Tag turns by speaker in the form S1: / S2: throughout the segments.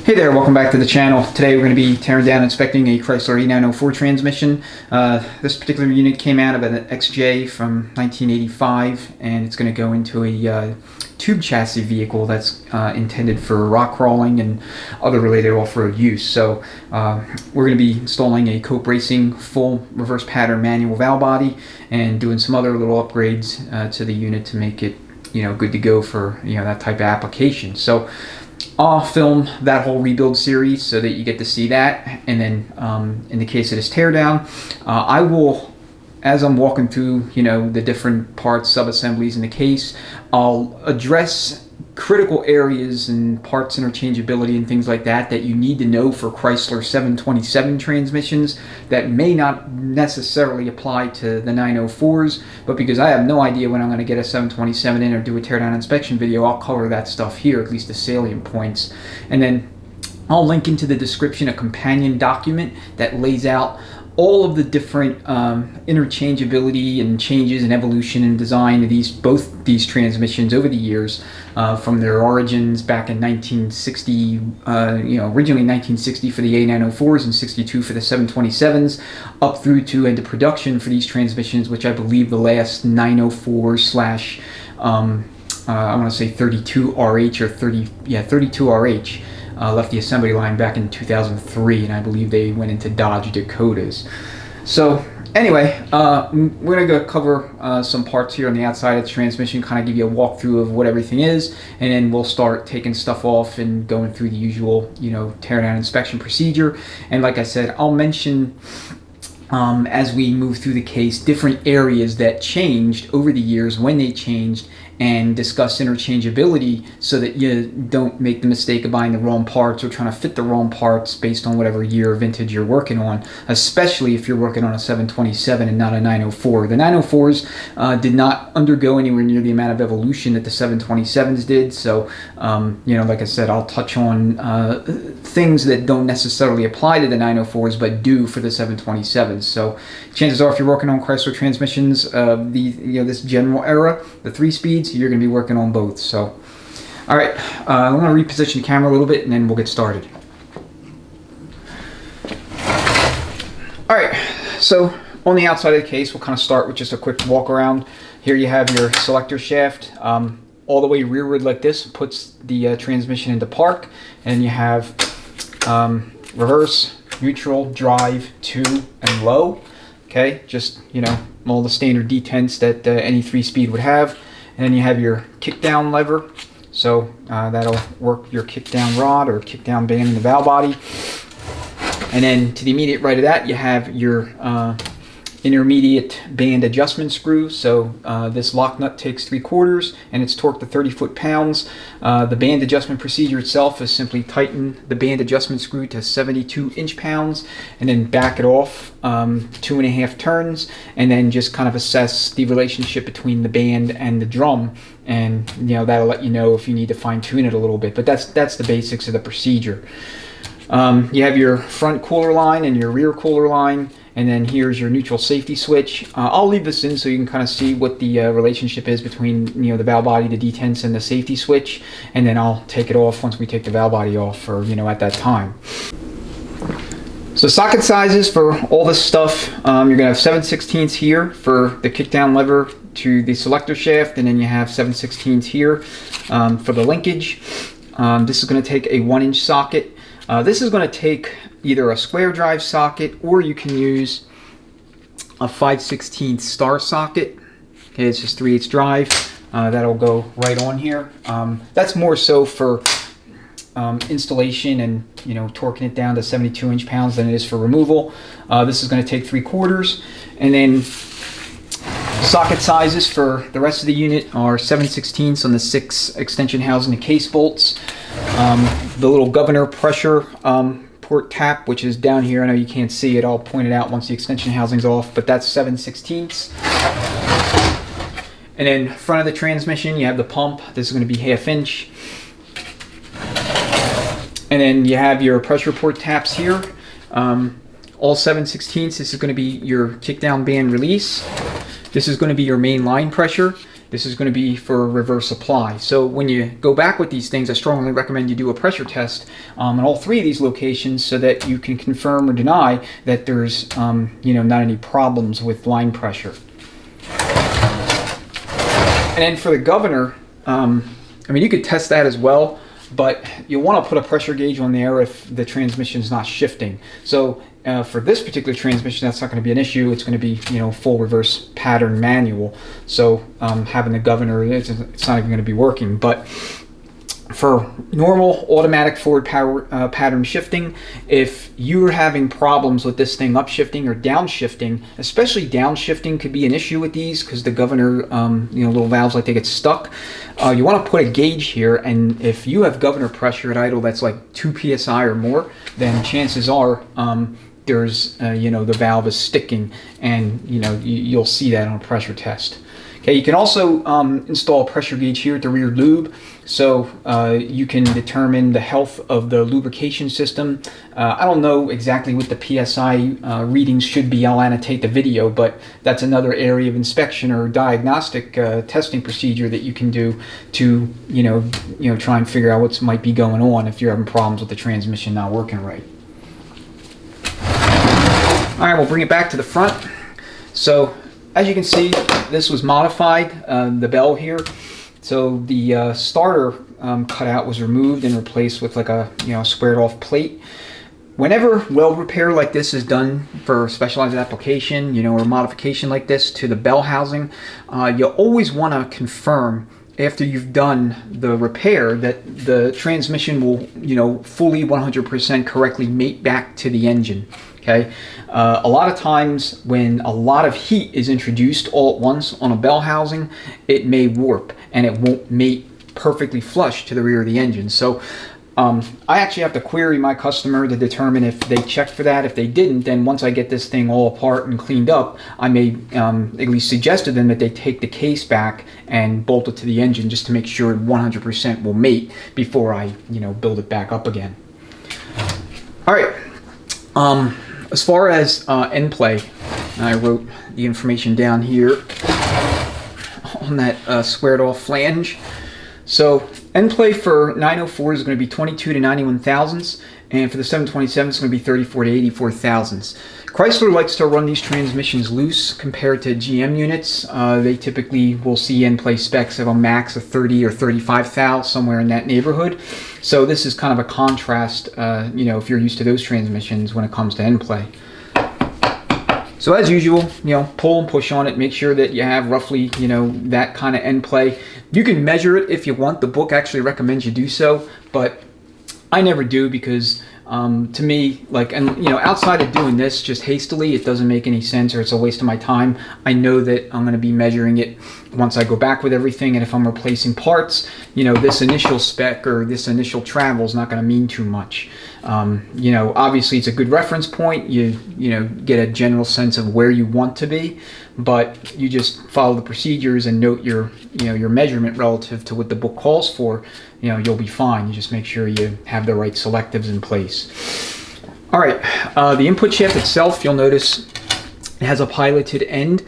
S1: Hey there, welcome back to the channel. Today we're going to be tearing down and inspecting a Chrysler A904 transmission. This particular unit came out of an XJ from 1985, and it's going to go into a tube chassis vehicle that's intended for rock crawling and other related off-road use. So we're going to be installing a Cope Racing full reverse pattern manual valve body and doing some other little upgrades to the unit to make it good to go for that type of application. So I'll film that whole rebuild series so that you get to see that, and then in the case of this teardown, I will, as I'm walking through the different parts, sub-assemblies in the case, I'll address critical areas and parts interchangeability and things like that that you need to know for Chrysler 727 transmissions that may not necessarily apply to the 904s, but because I have no idea when I'm going to get a 727 in or do a teardown inspection video, I'll cover that stuff here, at least the salient points. And then I'll link into the description a companion document that lays out all of the different interchangeability and changes and evolution and design of both these transmissions over the years, from their origins back in 1960, originally 1960 for the A904s and 62 for the 727s, up through to into production for these transmissions, which I believe the last 904 slash I want to say 32RH or 32RH left the assembly line back in 2003, and I believe they went into Dodge Dakotas. So anyway, we're going to go cover some parts here on the outside of the transmission, kind of give you a walkthrough of what everything is, and then we'll start taking stuff off and going through the usual teardown inspection procedure. And like I said, I'll mention as we move through the case different areas that changed over the years, when they changed, and discuss interchangeability so that you don't make the mistake of buying the wrong parts or trying to fit the wrong parts based on whatever year or vintage you're working on, especially if you're working on a 727 and not a 904. The 904s did not undergo anywhere near the amount of evolution that the 727s did, so like I said, I'll touch on things that don't necessarily apply to the 904s but do for the 727s. So chances are, if you're working on Chrysler transmissions, this general era, the 3-speeds, you're going to be working on both. So, all right, I'm going to reposition the camera a little bit, and then we'll get started. All right, so on the outside of the case, we'll kind of start with just a quick walk around. Here you have your selector shaft, all the way rearward like this, puts the transmission into park, and you have reverse, neutral, drive, 2, and low. Okay, just all the standard detents that any 3-speed would have. And then you have your kick down lever, so that'll work your kick down rod or kick down band in the valve body. And then to the immediate right of that, you have your intermediate band adjustment screw. So this lock nut takes 3/4 and it's torqued to 30 foot-pounds. The band adjustment procedure itself is simply tighten the band adjustment screw to 72 inch-pounds and then back it off 2.5 turns, and then just kind of assess the relationship between the band and the drum, and that'll let you know if you need to fine-tune it a little bit. But that's the basics of the procedure. You have your front cooler line and your rear cooler line, and then here's your neutral safety switch. I'll leave this in so you can kind of see what the relationship is between the valve body, the detents, and the safety switch, and then I'll take it off once we take the valve body off, or at that time. So socket sizes for all this stuff, you're going to have 7/16 here for the kick down lever to the selector shaft, and then you have 7/16 here for the linkage. This is going to take a 1-inch socket. This is going to take either a square drive socket, or you can use a 5/16 star socket. Okay, it's just 3/8 drive. That'll go right on here. That's more so for installation and torquing it down to 72 inch-pounds than it is for removal. This is going to take 3/4, and then socket sizes for the rest of the unit are 7/16 on the 6 extension housing and case bolts. The little governor pressure port tap, which is down here, I know you can't see it, I'll point it out once the extension housing's off, but that's 7/16. And then front of the transmission, you have the pump. This is going to be 1/2 inch. And then you have your pressure port taps here, all 7/16. This is going to be your kick down band release. This is going to be your main line pressure. This is going to be for reverse supply. So when you go back with these things, I strongly recommend you do a pressure test in all 3 of these locations so that you can confirm or deny that there's not any problems with line pressure. And then for the governor, you could test that as well, but you'll want to put a pressure gauge on there if the transmission is not shifting. So for this particular transmission, that's not going to be an issue. It's going to be full reverse pattern manual. So having the governor, it's not even going to be working. But for normal automatic forward pattern shifting, if you're having problems with this thing upshifting or downshifting, especially downshifting could be an issue with these because the governor, little valves, like they get stuck. You want to put a gauge here, and if you have governor pressure at idle that's like 2 psi or more, then chances are there's the valve is sticking, and you'll see that on a pressure test. Okay, you can also install a pressure gauge here at the rear lube, so you can determine the health of the lubrication system. I don't know exactly what the PSI readings should be. I'll annotate the video, but that's another area of inspection or diagnostic testing procedure that you can do to try and figure out what might be going on if you're having problems with the transmission not working right. All right, we'll bring it back to the front. So as you can see, this was modified, the bell here. So the starter cutout was removed and replaced with like a squared off plate. Whenever weld repair like this is done for specialized application, or modification like this to the bell housing, you always want to confirm after you've done the repair that the transmission will, fully 100% correctly mate back to the engine. Okay, a lot of times when a lot of heat is introduced all at once on a bell housing, it may warp and it won't mate perfectly flush to the rear of the engine. So I actually have to query my customer to determine if they checked for that. If they didn't, then once I get this thing all apart and cleaned up, I may at least suggest to them that they take the case back and bolt it to the engine just to make sure 100% will mate before I build it back up again. All right. As far as end play, I wrote the information down here on that squared off flange. So end play for 904 is going to be 22 to 91 thousandths, and for the 727 it's going to be 34 to 84 thousandths. Chrysler likes to run these transmissions loose compared to GM units. They typically will see end play specs of a max of 30 or 35 thou, somewhere in that neighborhood. So this is kind of a contrast, if you're used to those transmissions when it comes to end play. So as usual, pull and push on it. Make sure that you have roughly, that kind of end play. You can measure it if you want. The book actually recommends you do so, but I never do because to me, outside of doing this just hastily, it doesn't make any sense, or it's a waste of my time. I know that I'm going to be measuring it once I go back with everything, and if I'm replacing parts, this initial spec or this initial travel is not going to mean too much. Obviously it's a good reference point. You get a general sense of where you want to be, but you just follow the procedures and note your measurement relative to what the book calls for. You'll be fine. You just make sure you have the right selectives in place. All right, the input shaft itself, you'll notice it has a piloted end.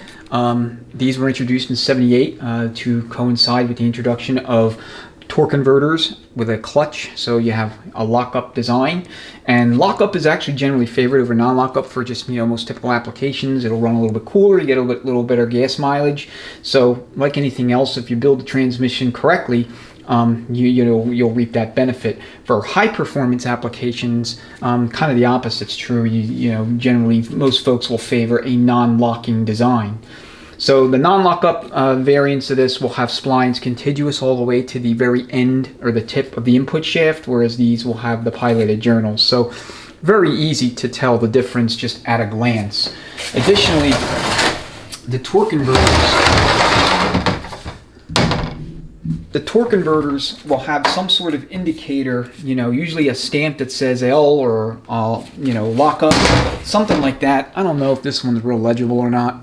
S1: These were introduced in '78 to coincide with the introduction of torque converters with a clutch, so you have a lockup design, and lockup is actually generally favored over non-lockup for just most typical applications. It'll run a little bit cooler, you get a little better gas mileage. So like anything else, if you build the transmission correctly, you'll reap that benefit. For high performance applications, kind of the opposite's true. Generally most folks will favor a non-locking design. So the non-lockup variants of this will have splines contiguous all the way to the very end or the tip of the input shaft, whereas these will have the piloted journals. So very easy to tell the difference just at a glance. Additionally, the torque converters will have some sort of indicator, usually a stamp that says L or lockup, something like that. I don't know if this one's real legible or not,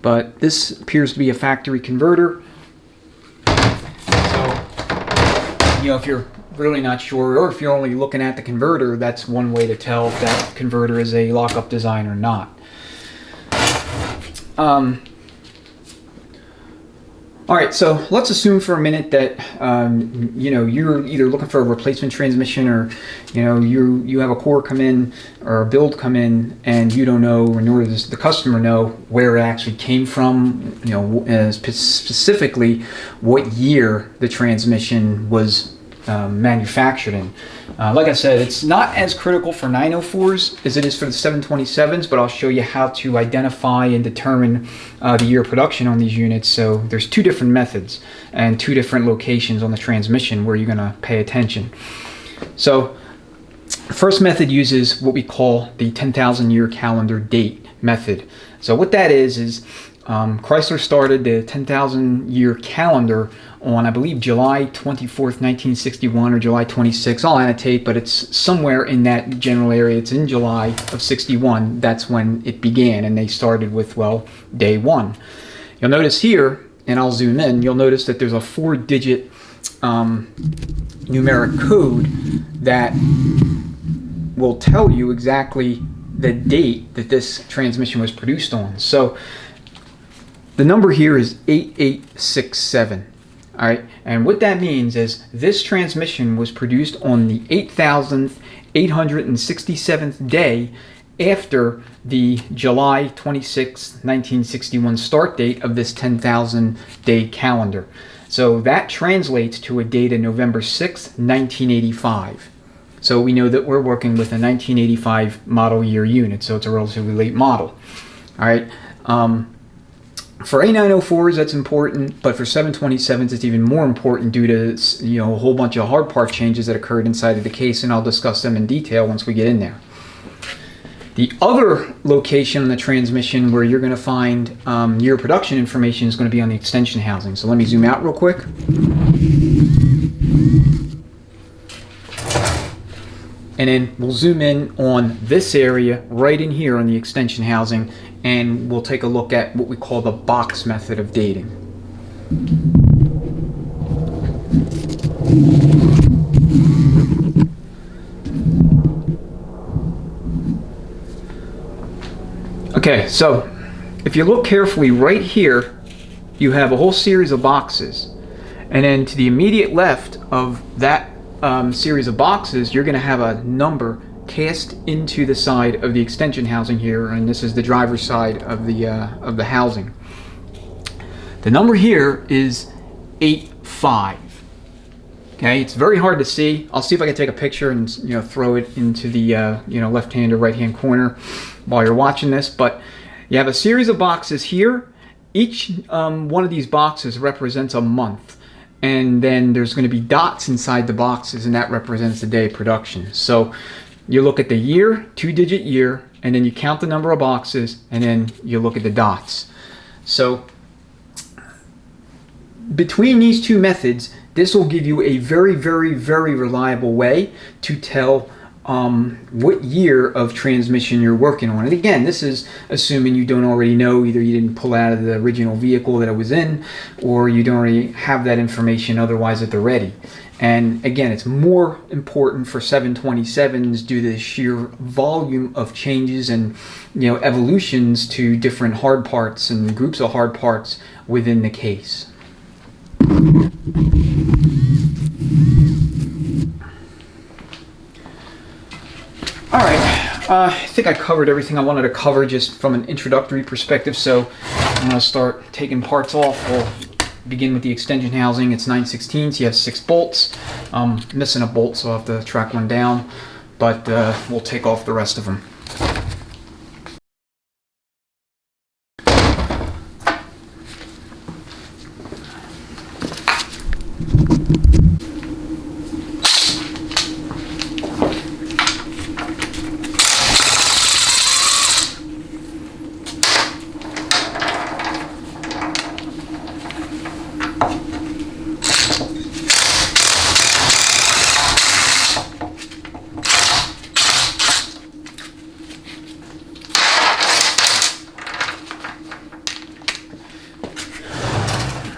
S1: but this appears to be a factory converter. So, if you're really not sure, or if you're only looking at the converter, that's one way to tell if that converter is a lockup design or not. All right, so let's assume for a minute that you're either looking for a replacement transmission, or you have a core come in or a build come in, and you don't know, or nor does the customer know where it actually came from. Specifically what year the transmission was manufactured in. Like I said, it's not as critical for 904s as it is for the 727s, but I'll show you how to identify and determine the year of production on these units. So there's two different methods and two different locations on the transmission where you're going to pay attention. So the first method uses what we call the 10,000 year calendar date method. So what that is Chrysler started the 10,000 year calendar on, I believe, July 24th, 1961, or July 26th. I'll annotate, but it's somewhere in that general area. It's in July of 61. That's when it began, and they started with, well, day one. You'll notice here, and I'll zoom in, you'll notice that there's a 4-digit numeric code that will tell you exactly the date that this transmission was produced on. So the number here is 8867. All right, and what that means is this transmission was produced on the 8,867th day after the July 26, 1961 start date of this 10,000 day calendar. So that translates to a date of November 6, 1985. So we know that we're working with a 1985 model year unit, so it's a relatively late model. All right. For A904s, that's important, but for 727s, it's even more important due to a whole bunch of hard part changes that occurred inside of the case, and I'll discuss them in detail once we get in there. The other location on the transmission where you're going to find year production information is going to be on the extension housing. So let me zoom out real quick. And then we'll zoom in on this area right in here on the extension housing, and we'll take a look at what we call the box method of dating. Okay, so if you look carefully right here, you have a whole series of boxes, and then to the immediate left of that series of boxes, you're going to have a number cast into the side of the extension housing here, and this is the driver's side of the housing. The number here is 85. Okay, it's very hard to see. I'll see if I can take a picture and throw it into the left hand or right hand corner while you're watching this. But you have a series of boxes here. Each one of these boxes represents a month. And then there's going to be dots inside the boxes, and that represents the day of production. So you look at the year, 2-digit year, and then you count the number of boxes, and then you look at the dots. So between these two methods, this will give you a very, very, very reliable way to tell what year of transmission you're working on. And again, this is assuming you don't already know, either you didn't pull out of the original vehicle that it was in, or you don't already have that information otherwise at the ready. And again, it's more important for 727s due to the sheer volume of changes and evolutions to different hard parts and groups of hard parts within the case. All right, I think I covered everything I wanted to cover just from an introductory perspective, so I'm going to start taking parts off. We'll begin with the extension housing. It's 9/16, so you have 6 bolts. I'm missing a bolt, so I'll have to track one down, but we'll take off the rest of them.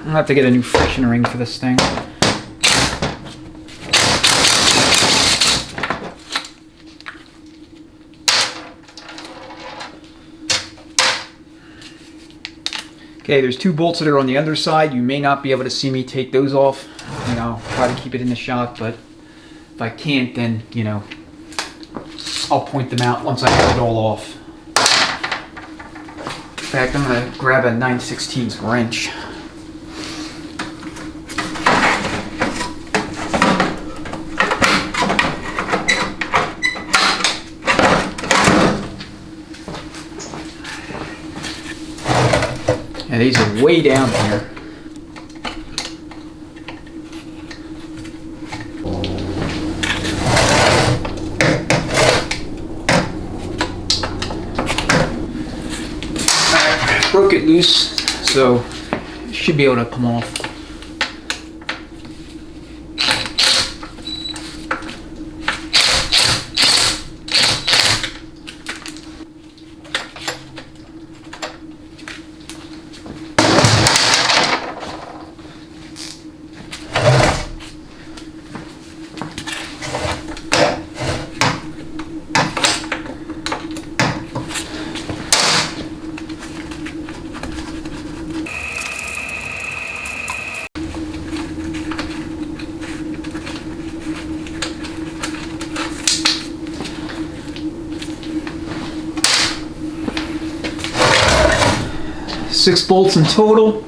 S1: I'll have to get a new friction ring for this thing. Okay, there's 2 bolts that are on the underside. You may not be able to see me take those off. You know, I'll try to keep it in the shot, but if I can't, then, you know, I'll point them out once I have it all off. In fact, I'm going to grab a 9/16 wrench. And these are way down here. Broke it loose, so it should be able to come off. Six bolts in total.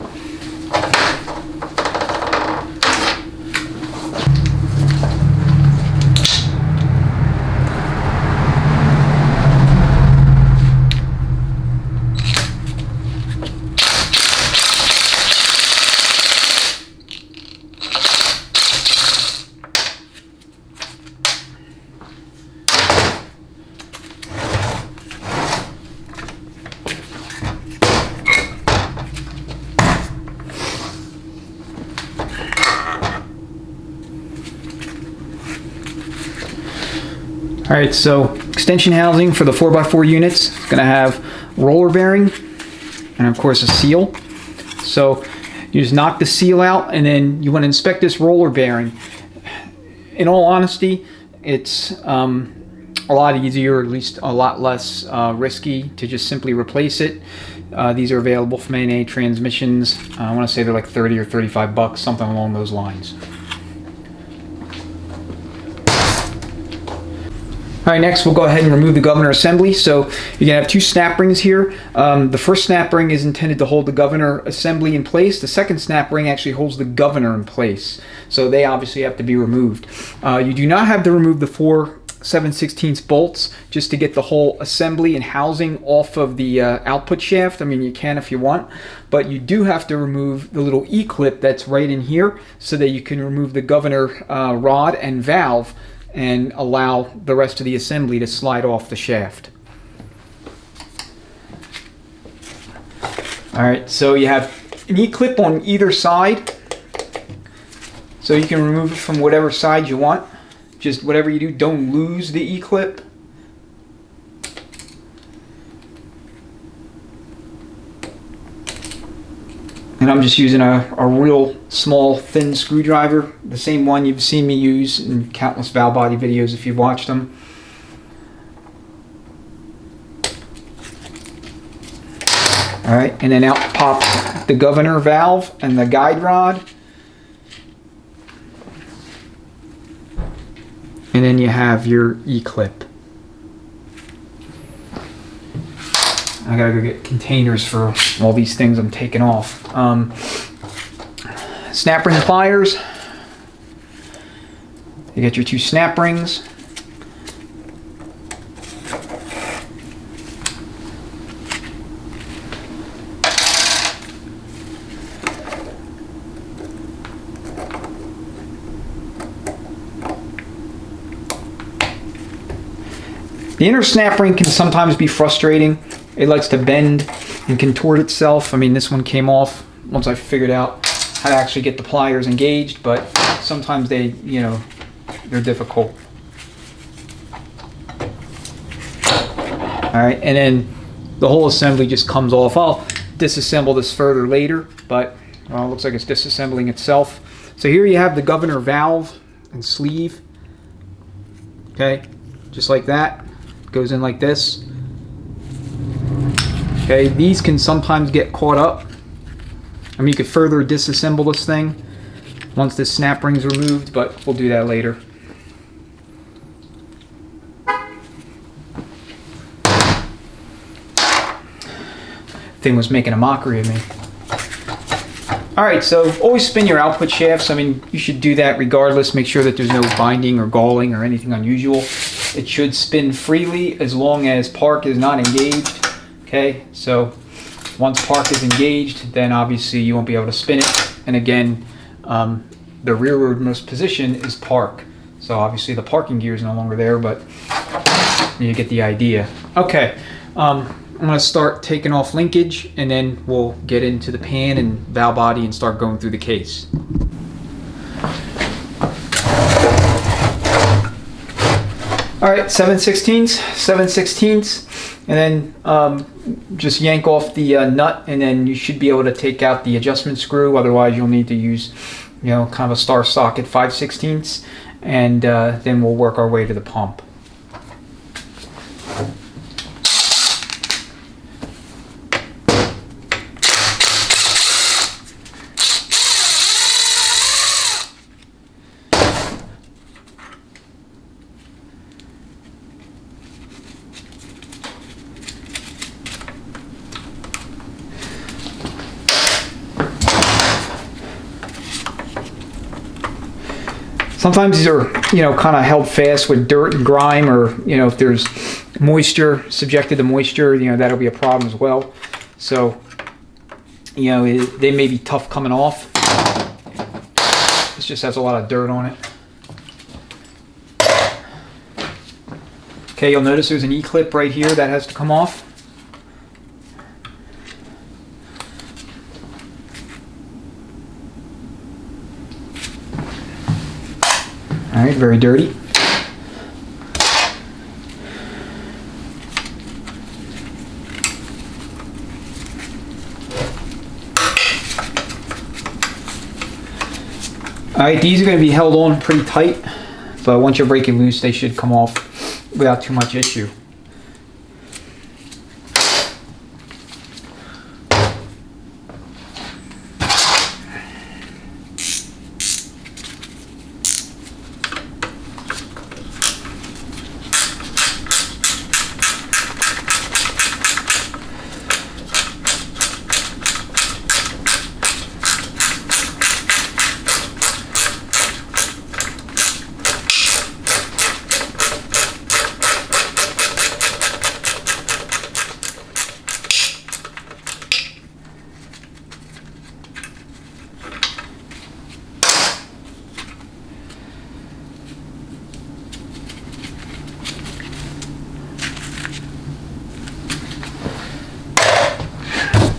S1: Alright, so extension housing for the 4x4 units is going to have roller bearing and of course a seal. So you just knock the seal out and then you want to inspect this roller bearing. In all honesty, it's a lot easier, or at least a lot less risky to just simply replace it. These are available from A904 transmissions. I want to say they're like 30 or 35 bucks, something along those lines. Alright, next we'll go ahead and remove the governor assembly. So you're going to have 2 snap rings here. The first snap ring is intended to hold the governor assembly in place. The second snap ring actually holds the governor in place. So they obviously have to be removed. You do not have to remove the 4 7/16 bolts just to get the whole assembly and housing off of the output shaft. I mean, you can if you want, but you do have to remove the little E-clip that's right in here so that you can remove the governor rod and valve and allow the rest of the assembly to slide off the shaft. Alright, so you have an E-clip on either side, so you can remove it from whatever side you want. Just whatever you do, don't lose the E-clip. And I'm just using a real small thin screwdriver, the same one you've seen me use in countless valve body videos if you've watched them. Alright, and then out pops the governor valve and the guide rod. And then you have your E-clip. I gotta go get containers for all these things I'm taking off. Snap ring pliers. You get your 2 snap rings. The inner snap ring can sometimes be frustrating. It likes to bend and contort itself. I mean, this one came off once I figured out how to actually get the pliers engaged, but sometimes they, you know, they're difficult. Alright, and then the whole assembly just comes off. I'll disassemble this further later, but it looks like it's disassembling itself. So here you have the governor valve and sleeve. Okay, just like that. Goes in like this. Okay, these can sometimes get caught up I mean, you could further disassemble this thing once this snap ring's removed, but we'll do that later. Thing was making a mockery of me. Alright, so always spin your output shafts. I mean, you should do that regardless. Make sure that there's no binding or galling or anything unusual. It should spin freely as long as park is not engaged. Okay, so once park is engaged, then obviously you won't be able to spin it. And again, the rearwardmost position is park. So obviously the parking gear is no longer there, but you get the idea. Okay, I'm going to start taking off linkage, and then we'll get into the pan and valve body and start going through the case. Alright, 7/16, and then just yank off the nut, and then you should be able to take out the adjustment screw. Otherwise you'll need to use, you know, kind of a star socket 5/16, and then we'll work our way to the pump. Sometimes these are, you know, kind of held fast with dirt and grime, or, you know, if there's moisture, subjected to moisture, you know, that'll be a problem as well. So, you know, they may be tough coming off. This just has a lot of dirt on it. Okay, you'll notice there's an E-clip right here that has to come off. Alright, very dirty. Alright, these are going to be held on pretty tight, but once you break it loose, they should come off without too much issue.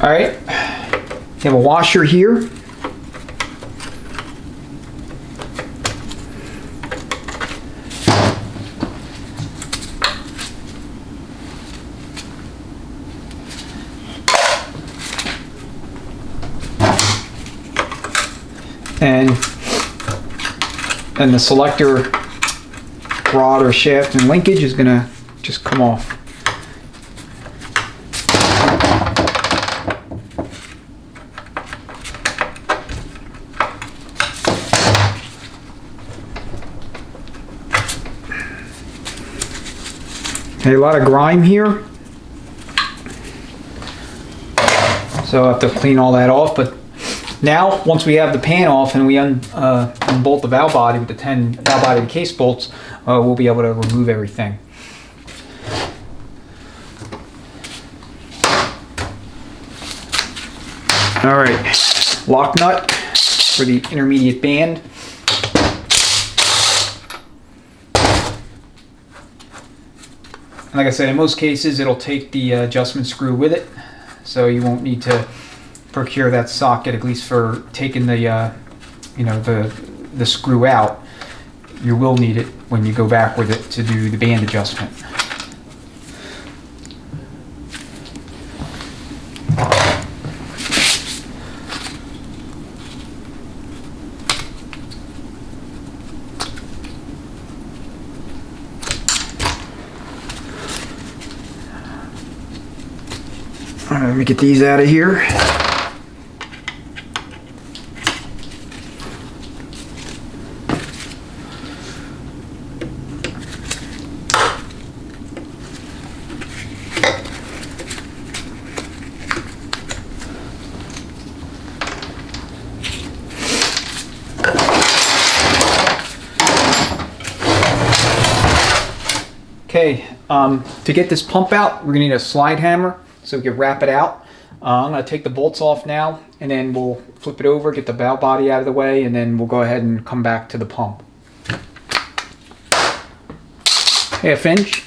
S1: All right, you have a washer here. And the selector rod or shaft and linkage is gonna just come off. Okay, a lot of grime here, so I'll have to clean all that off. But now, once we have the pan off and we unbolt the valve body with the 10 valve body case bolts, we'll be able to remove everything. All right, lock nut for the intermediate band. Like I said, in most cases it'll take the adjustment screw with it, so you won't need to procure that socket, at least for taking the you know, the screw out. You will need it when you go back with it to do the band adjustment. All right, let me get these out of here. Okay, to get this pump out, we're gonna need a slide hammer so we can wrap it out. I'm gonna take the bolts off now, and then we'll flip it over, get the valve body out of the way, and then we'll go ahead and come back to the pump. 1/2 inch.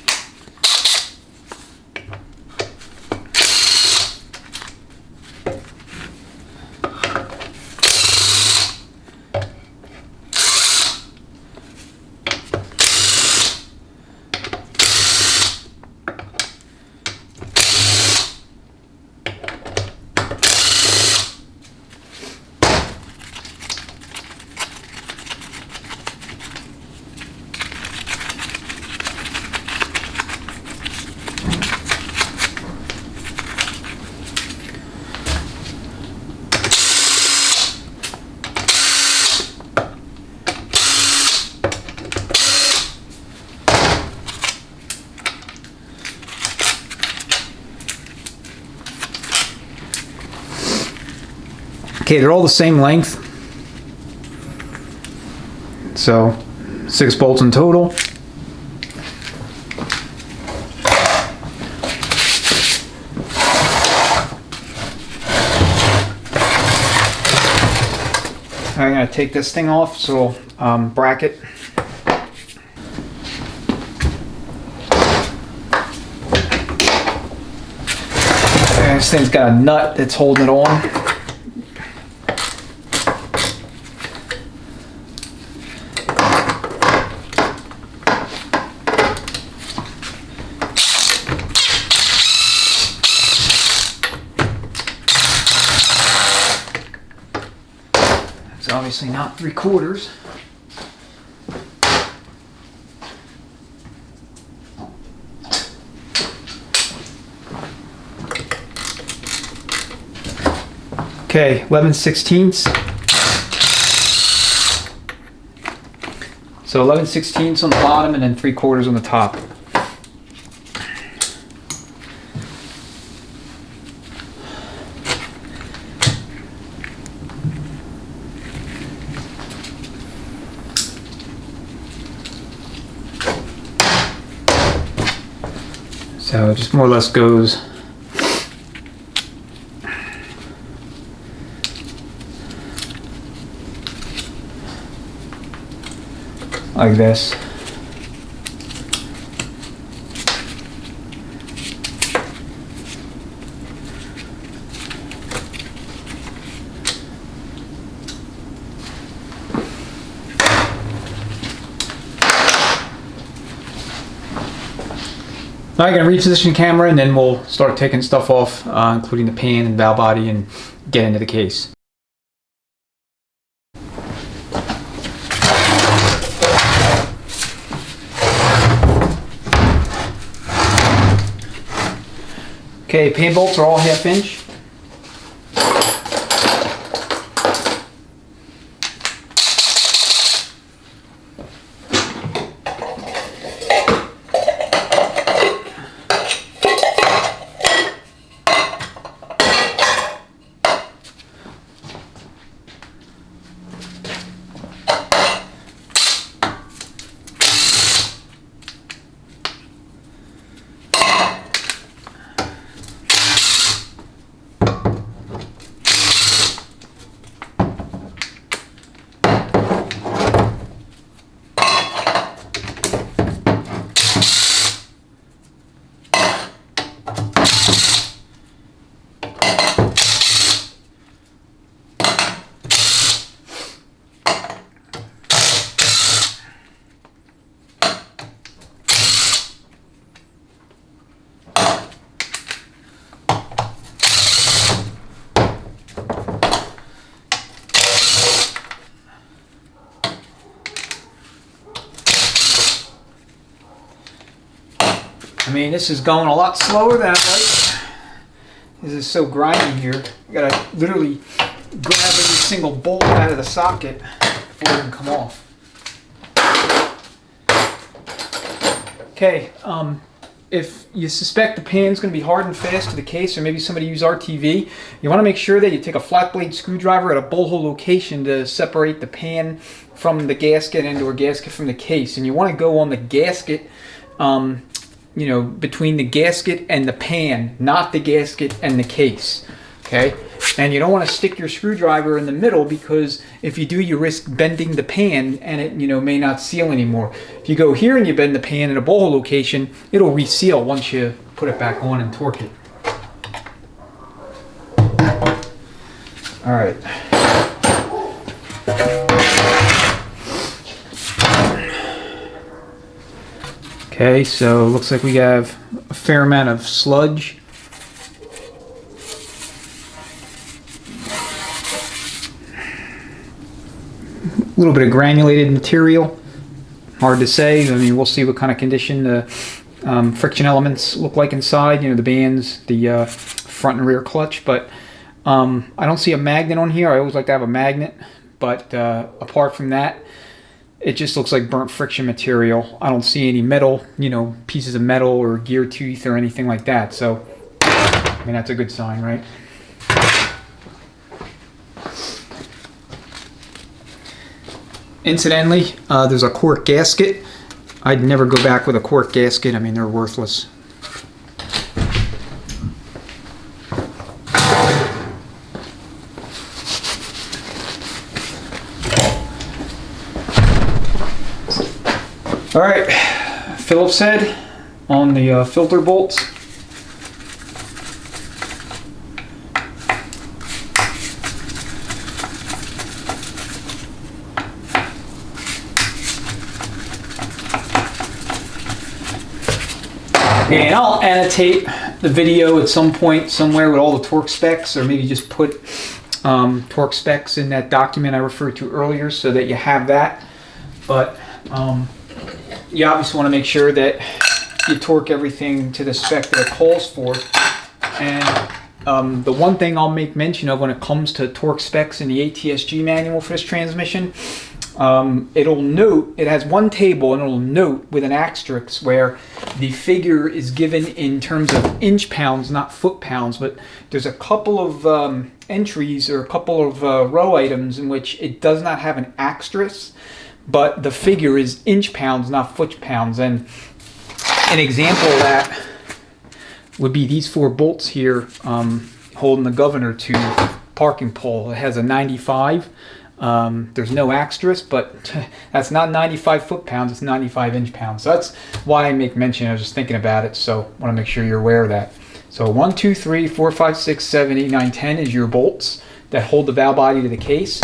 S1: Okay, they're all the same length. So 6 bolts in total. I'm going to take this thing off, so bracket. And this thing's got a nut that's holding it on. It's obviously not 3/4. Okay, 11/16. So 11/16 on the bottom and then 3/4 on the top. So it just more or less goes like this. Now I'm going to reposition the camera and then we'll start taking stuff off, including the pan and valve body, and get into the case. Okay, pan bolts are all 1/2 inch. I mean, this is going a lot slower than I'd like. This is so grimy here. I gotta literally grab every single bolt out of the socket before it can come off. Okay, if you suspect the pan's going to be hard and fast to the case, or maybe somebody used RTV, you want to make sure that you take a flat blade screwdriver at a bolt hole location to separate the pan from the gasket and or gasket from the case. And you want to go on the gasket between the gasket and the pan, not the gasket and the case. Okay, and you don't want to stick your screwdriver in the middle, because if you do, you risk bending the pan and it may not seal anymore. If you go here and you bend the pan in a ball location, it'll reseal once you put it back on and torque it. All right. Okay, so it looks like we have a fair amount of sludge. A little bit of granulated material. Hard to say. I mean, we'll see what kind of condition the friction elements look like inside. The bands, the front and rear clutch. But I don't see a magnet on here. I always like to have a magnet. But apart from that, it just looks like burnt friction material. I don't see any metal, pieces of metal or gear tooth or anything like that. So, I mean, that's a good sign, right? Incidentally, there's a cork gasket. I'd never go back with a cork gasket. I mean, they're worthless. All right, Phillips head on the filter bolts. And I'll annotate the video at some point somewhere with all the torque specs, or maybe just put torque specs in that document I referred to earlier so that you have that. But you obviously want to make sure that you torque everything to the spec that it calls for. And the one thing I'll make mention of when it comes to torque specs in the ATSG manual for this transmission, it'll note, it has one table and it'll note with an asterisk where the figure is given in terms of inch pounds, not foot pounds, but there's a couple of entries or a couple of row items in which it does not have an asterisk, but the figure is inch pounds, not foot pounds. And an example of that would be these 4 bolts here holding the governor to parking pole. It has a 95. There's no asterisk, but that's not 95 foot-pounds, it's 95 inch-pounds. So that's why I make mention. I was just thinking about it, so I want to make sure you're aware of that. So 1, 2, 3, 4, 5, 6, 7, 8, 9, 10 is your bolts that hold the valve body to the case.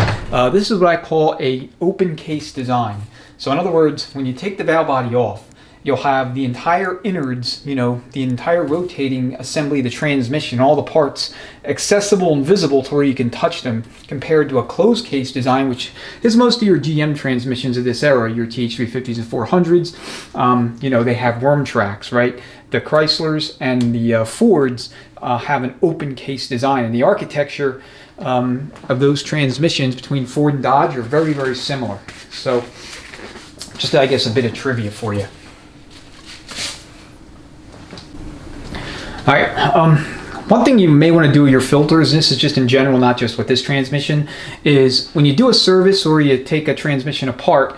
S1: This is what I call a open case design. So in other words, when you take the valve body off, you'll have the entire innards, the entire rotating assembly of the transmission, all the parts accessible and visible to where you can touch them, compared to a closed case design, which is most of your GM transmissions of this era, your TH350s and 400s. They have worm tracks, right? The Chryslers and the Fords have an open case design, and the architecture of those transmissions between Ford and Dodge are very, very similar. So just, I guess, a bit of trivia for you. All right, one thing you may want to do with your filters, and this is just in general, not just with this transmission, is when you do a service or you take a transmission apart,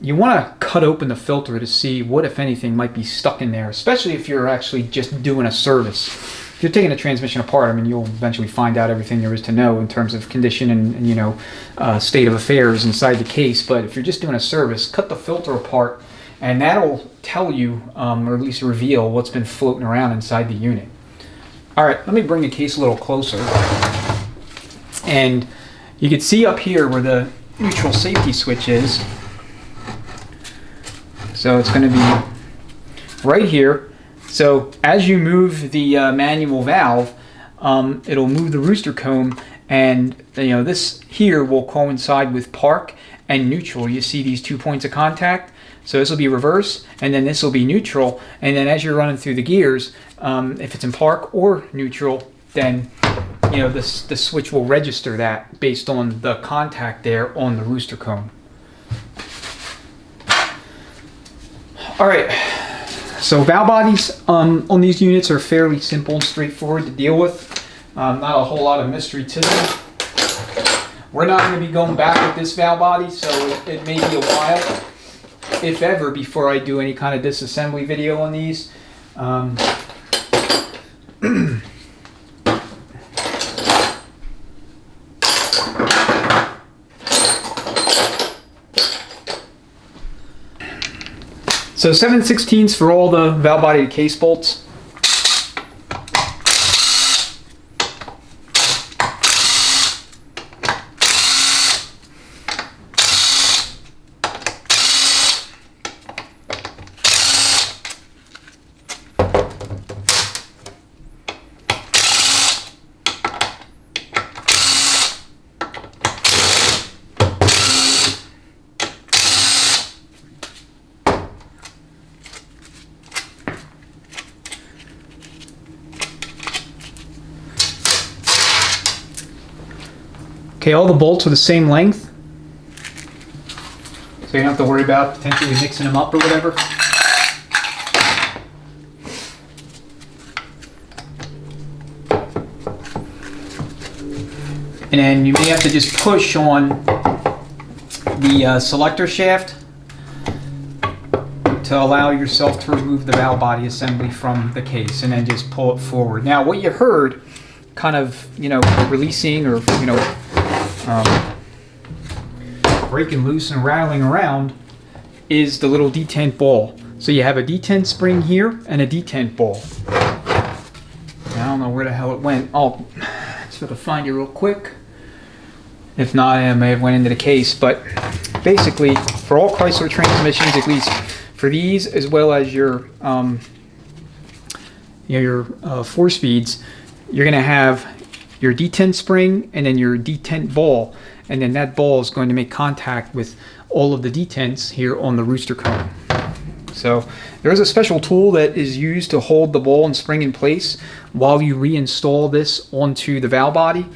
S1: you want to cut open the filter to see what, if anything, might be stuck in there, especially if you're actually just doing a service. If you're taking a transmission apart, I mean, you'll eventually find out everything there is to know in terms of condition and state of affairs inside the case. But if you're just doing a service, cut the filter apart, and that'll tell you, or at least reveal, what's been floating around inside the unit. All right, let me bring the case a little closer. And you can see up here where the neutral safety switch is. So it's going to be right here. So as you move the manual valve, it'll move the rooster comb, and this here will coincide with park and neutral. You see these 2 points of contact. So this will be reverse, and then this will be neutral. And then as you're running through the gears, if it's in park or neutral, then the switch will register that based on the contact there on the rooster comb. All right, so valve bodies on these units are fairly simple and straightforward to deal with. Not a whole lot of mystery to them. We're not going to be going back with this valve body, so it may be a while. if ever, before I do any kind of disassembly video on these. So 7/16 for all the valve body to case bolts. Okay, all the bolts are the same length, so you don't have to worry about potentially mixing them up or whatever. And then you may have to just push on the selector shaft to allow yourself to remove the valve body assembly from the case, and then just pull it forward. Now, what you heard, kind of, releasing or, breaking loose and rattling around, is the little detent ball. So you have a detent spring here and a detent ball. I don't know where the hell it went. I'll just have to find it real quick. If not, I may have went into the case. But basically, for all Chrysler transmissions, at least for these, as well as your 4 speeds, you're going to have your detent spring and then your detent ball, and then that ball is going to make contact with all of the detents here on the rooster cone. So there is a special tool that is used to hold the ball and spring in place while you reinstall this onto the valve body.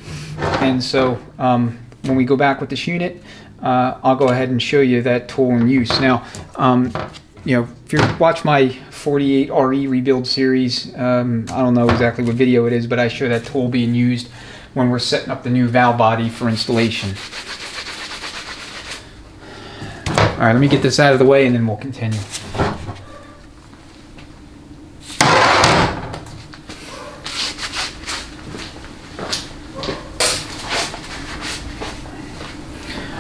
S1: And so when we go back with this unit, I'll go ahead and show you that tool in use. Now, if you watch my 48 RE rebuild series, I don't know exactly what video it is, but I show that tool being used when we're setting up the new valve body for installation. All right, let me get this out of the way and then we'll continue.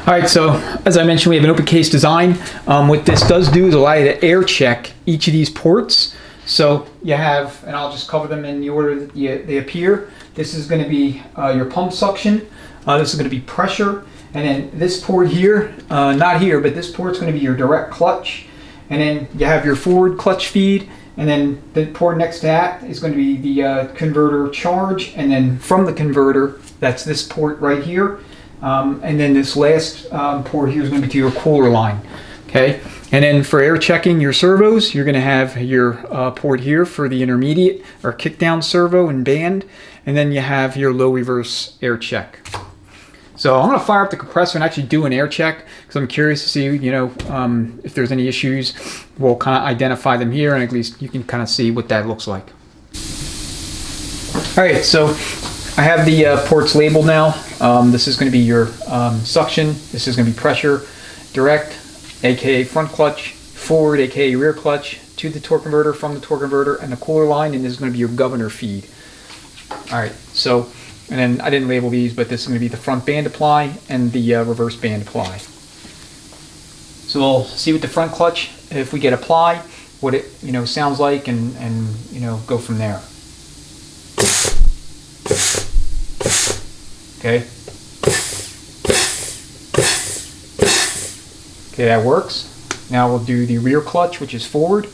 S1: Alright, so as I mentioned, we have an open case design. What this does do is allow you to air check each of these ports. So you have, and I'll just cover them in the order that they appear. This is going to be your pump suction. This is going to be pressure. And then this port here, not here, but this port's going to be your direct clutch. And then you have your forward clutch feed. And then the port next to that is going to be the converter charge. And then from the converter, that's this port right here. And then this last port here is going to be to your cooler line. Okay, and then for air checking your servos, you're going to have your port here for the intermediate or kick down servo and band, and then you have your low reverse air check. So I'm going to fire up the compressor and actually do an air check because I'm curious to see, if there's any issues. We'll kind of identify them here, and at least you can kind of see what that looks like. All right, so I have the ports labeled now. This is going to be your suction. This is going to be pressure, direct, aka front clutch, forward, aka rear clutch, to the torque converter, from the torque converter, and the cooler line, and this is going to be your governor feed. Alright, so, and then I didn't label these, but this is going to be the front band apply and the reverse band apply. So we'll see with the front clutch, if we get apply, what it sounds like, and go from there. Okay. Okay, that works. Now we'll do the rear clutch, which is forward.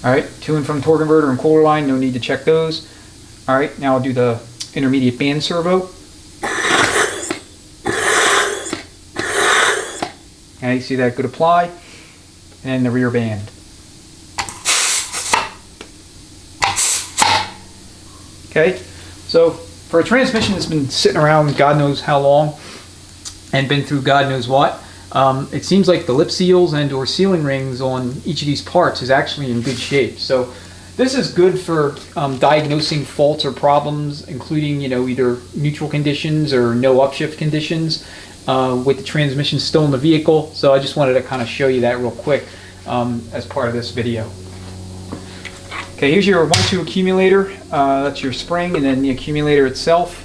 S1: Alright, to and from torque converter and cooler line, no need to check those. Alright, now I'll do the intermediate band servo. Okay, see that good apply. And the rear band. Okay, so for a transmission that's been sitting around God knows how long and been through God knows what, it seems like the lip seals and or sealing rings on each of these parts is actually in good shape. So this is good for diagnosing faults or problems, including either neutral conditions or no upshift conditions. with the transmission still in the vehicle. So I just wanted to kind of show you that real quick as part of this video. Okay, here's your 1-2 accumulator. That's your spring, and then the accumulator itself.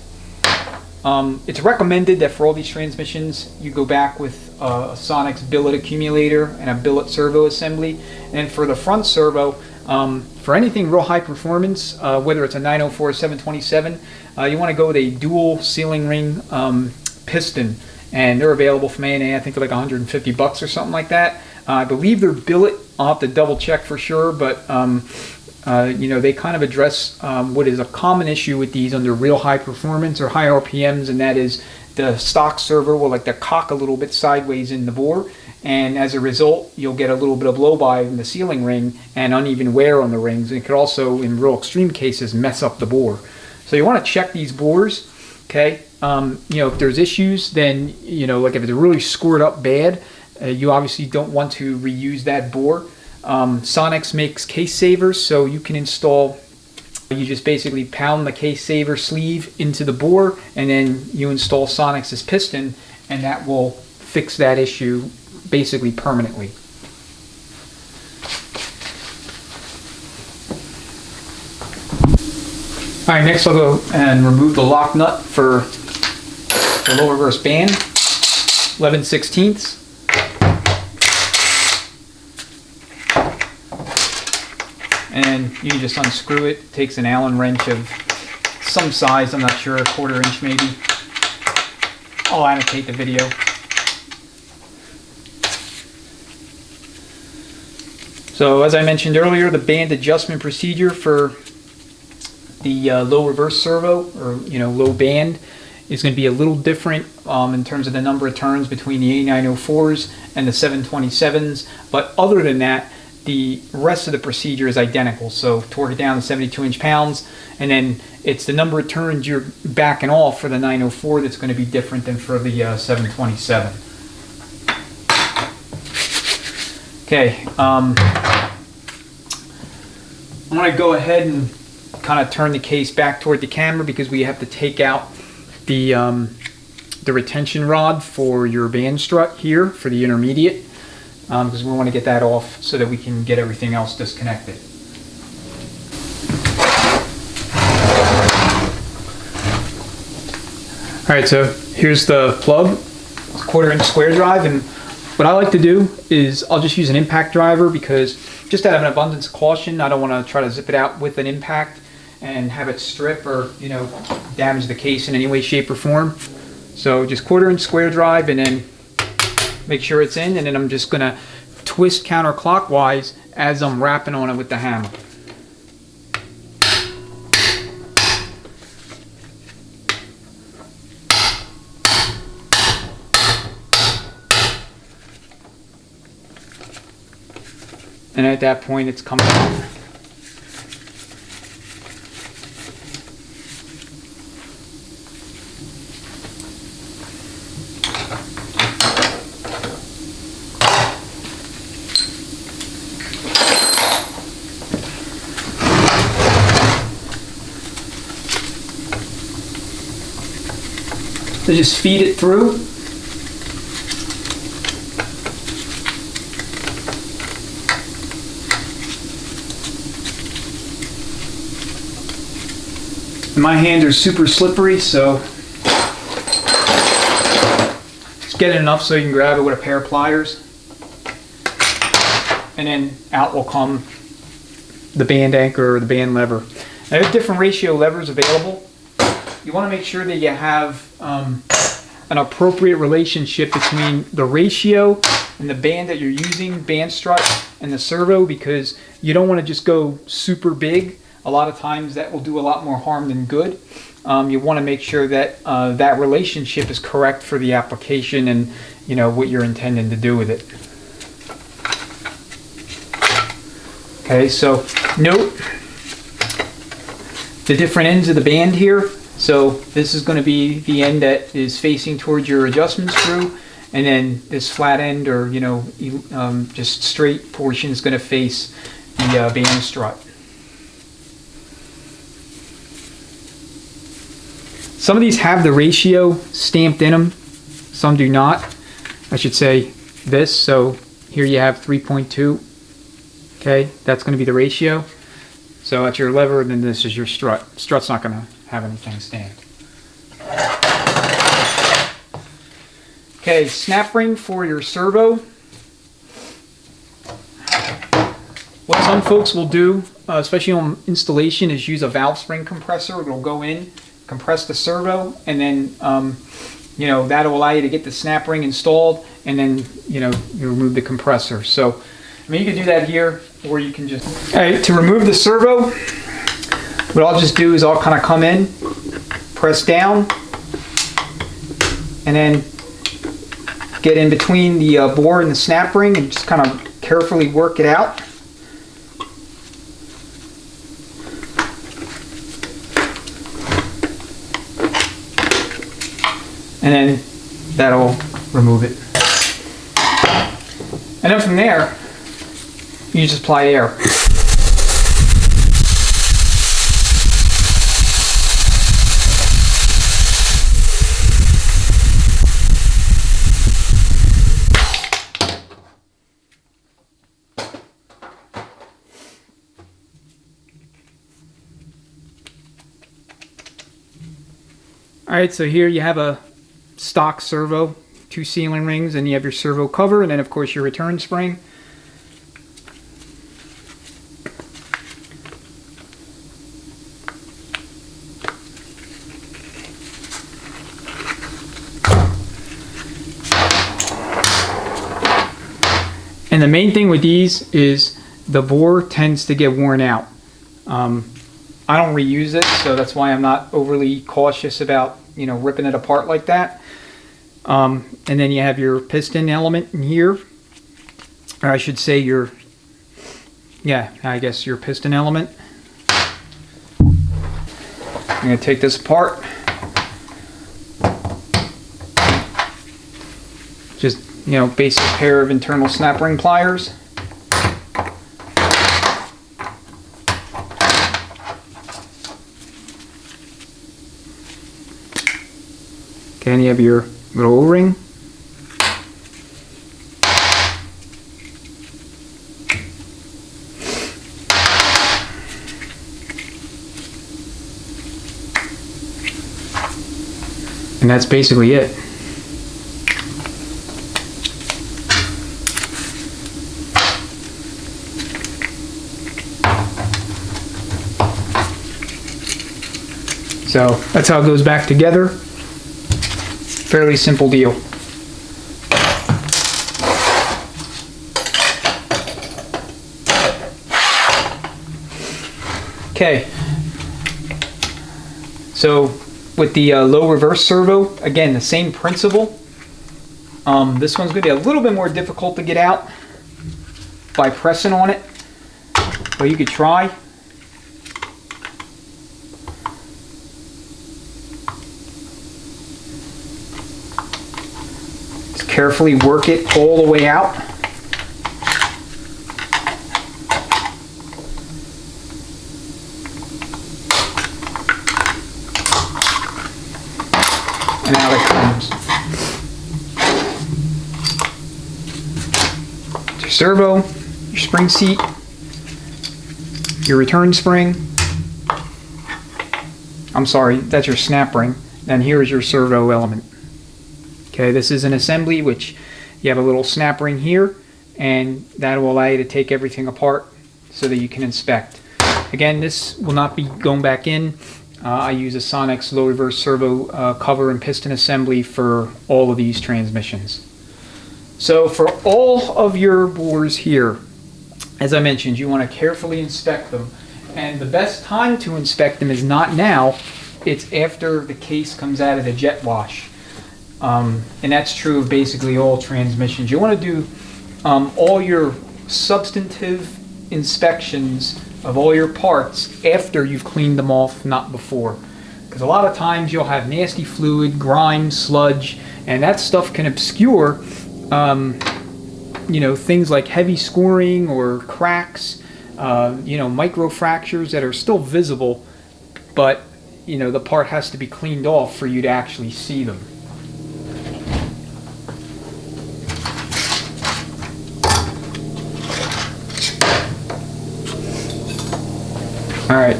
S1: It's recommended that for all these transmissions you go back with a Sonic's billet accumulator and a billet servo assembly. And for the front servo, for anything real high performance, whether it's a 904 or 727, you want to go with a dual sealing ring piston, and they're available from A&A. I think they're like $150 or something like that. I believe they're billet. I'll have to double check for sure, but you know, they kind of address what is a common issue with these under real high performance or high RPMs, and that is the stock servo will like to cock a little bit sideways in the bore, and as a result you'll get a little bit of blow-by in the sealing ring and uneven wear on the rings. And it could also, in real extreme cases, mess up the bore. So you want to check these bores, okay? You know, if there's issues, then, you know, like if it's really scored up bad, you obviously don't want to reuse that bore. Sonic's makes case savers, so you can install, you just basically pound the case saver sleeve into the bore, and then you install Sonic's piston, and that will fix that issue basically permanently. Alright, next I'll go and remove the lock nut for the low reverse band, 11/16. And you can just unscrew it. It takes an Allen wrench of some size, I'm not sure, a 1/4 inch maybe. I'll annotate the video. So as I mentioned earlier, the band adjustment procedure for the low reverse servo, or low band, is going to be a little different in terms of the number of turns between the A904s and the 727s. But other than that, the rest of the procedure is identical. So torque it down to 72 inch-pounds, and then it's the number of turns you're backing off for the 904 that's going to be different than for the 727. Okay, I'm going to go ahead and kind of turn the case back toward the camera because we have to take out the retention rod for your band strut here for the intermediate, because we want to get that off so that we can get everything else disconnected. Alright, so here's the plug, 1/4 inch square drive, and what I like to do is I'll just use an impact driver because just out of an abundance of caution, I don't want to try to zip it out with an impact and have it strip or damage the case in any way, shape, or form. So just 1/4 inch square drive, and then make sure it's in, and then I'm just going to twist counterclockwise as I'm rapping on it with the hammer. And at that point it's coming off. So just feed it through. And my hands are super slippery, so just get it enough so you can grab it with a pair of pliers. And then out will come the band anchor or the band lever. Now, there's different ratio levers available. You want to make sure that you have an appropriate relationship between the ratio and the band that you're using, band strut, and the servo, because you don't want to just go super big. A lot of times that will do a lot more harm than good. You want to make sure that that relationship is correct for the application and what you're intending to do with it. Okay, so note the different ends of the band here. So this is going to be the end that is facing towards your adjustment screw, and then this flat end, or just straight portion, is going to face the band strut. Some of these have the ratio stamped in them, some do not. I should say this. So here you have 3.2. Okay, that's going to be the ratio. So that's your lever, and then this is your strut. Strut's not going to have anything stand. Okay, snap ring for your servo. What some folks will do, especially on installation, is use a valve spring compressor. It'll go in, compress the servo, and then you know, that'll allow you to get the snap ring installed, and then you know, you remove the compressor. So I mean, you can do that here, or you can just... Alright, to remove the servo, what I'll just do is I'll kind of come in, press down, and then get in between the bore and the snap ring and just kind of carefully work it out. And then that'll remove it. And then from there, you just apply air. Alright, so here you have a stock servo, 2 sealing rings, and you have your servo cover, and then of course your return spring. And the main thing with these is the bore tends to get worn out. I don't reuse it, so that's why I'm not overly cautious about, you know, ripping it apart like that. And then you have your piston element in here, or I should say your, yeah, I guess your piston element. I'm going to take this apart. Just, you know, basic pair of internal snap ring pliers. Okay, and you have your little O-ring. And that's basically it. So that's how it goes back together. Fairly simple deal. Okay. So with the low reverse servo, again, the same principle. This one's going to be a little bit more difficult to get out by pressing on it, but you could try. Carefully work it all the way out. And out it comes. Your servo, your spring seat, your return spring. I'm sorry, that's your snap ring. And here's your servo element. Okay, this is an assembly, which you have a little snap ring here, and that will allow you to take everything apart so that you can inspect. Again, this will not be going back in. I use a Sonex low reverse servo cover and piston assembly for all of these transmissions. So for all of your bores here, as I mentioned, you want to carefully inspect them. And the best time to inspect them is not now, it's after the case comes out of the jet wash. And that's true of basically all transmissions. You want to do all your substantive inspections of all your parts after you've cleaned them off, not before. Because a lot of times you'll have nasty fluid, grime, sludge, and that stuff can obscure you know, things like heavy scoring or cracks, you know, micro fractures that are still visible, but you know, the part has to be cleaned off for you to actually see them. All right.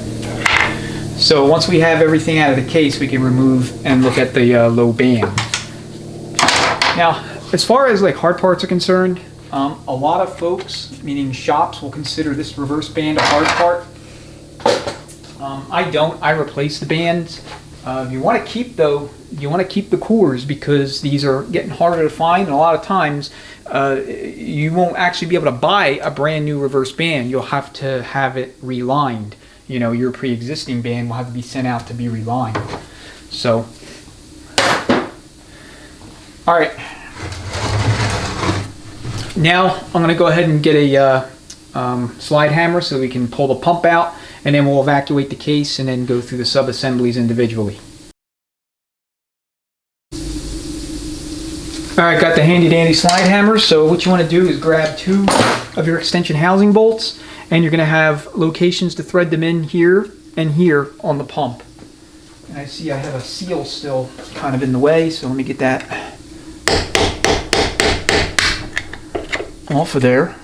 S1: So once we have everything out of the case, we can remove and look at the low band. Now, as far as like hard parts are concerned, a lot of folks, meaning shops, will consider this reverse band a hard part. I don't. I replace the bands. You want to keep the cores because these are getting harder to find, and a lot of times you won't actually be able to buy a brand new reverse band. You'll have to have it relined. You know, your pre-existing band will have to be sent out to be relined. So, all right. Now I'm going to go ahead and get a slide hammer so we can pull the pump out, and then we'll evacuate the case and then go through the sub-assemblies individually. Alright, got the handy dandy slide hammer. So what you want to do is grab 2 of your extension housing bolts, and you're going to have locations to thread them in here and here on the pump. And I see I have a seal still kind of in the way, so let me get that off of there.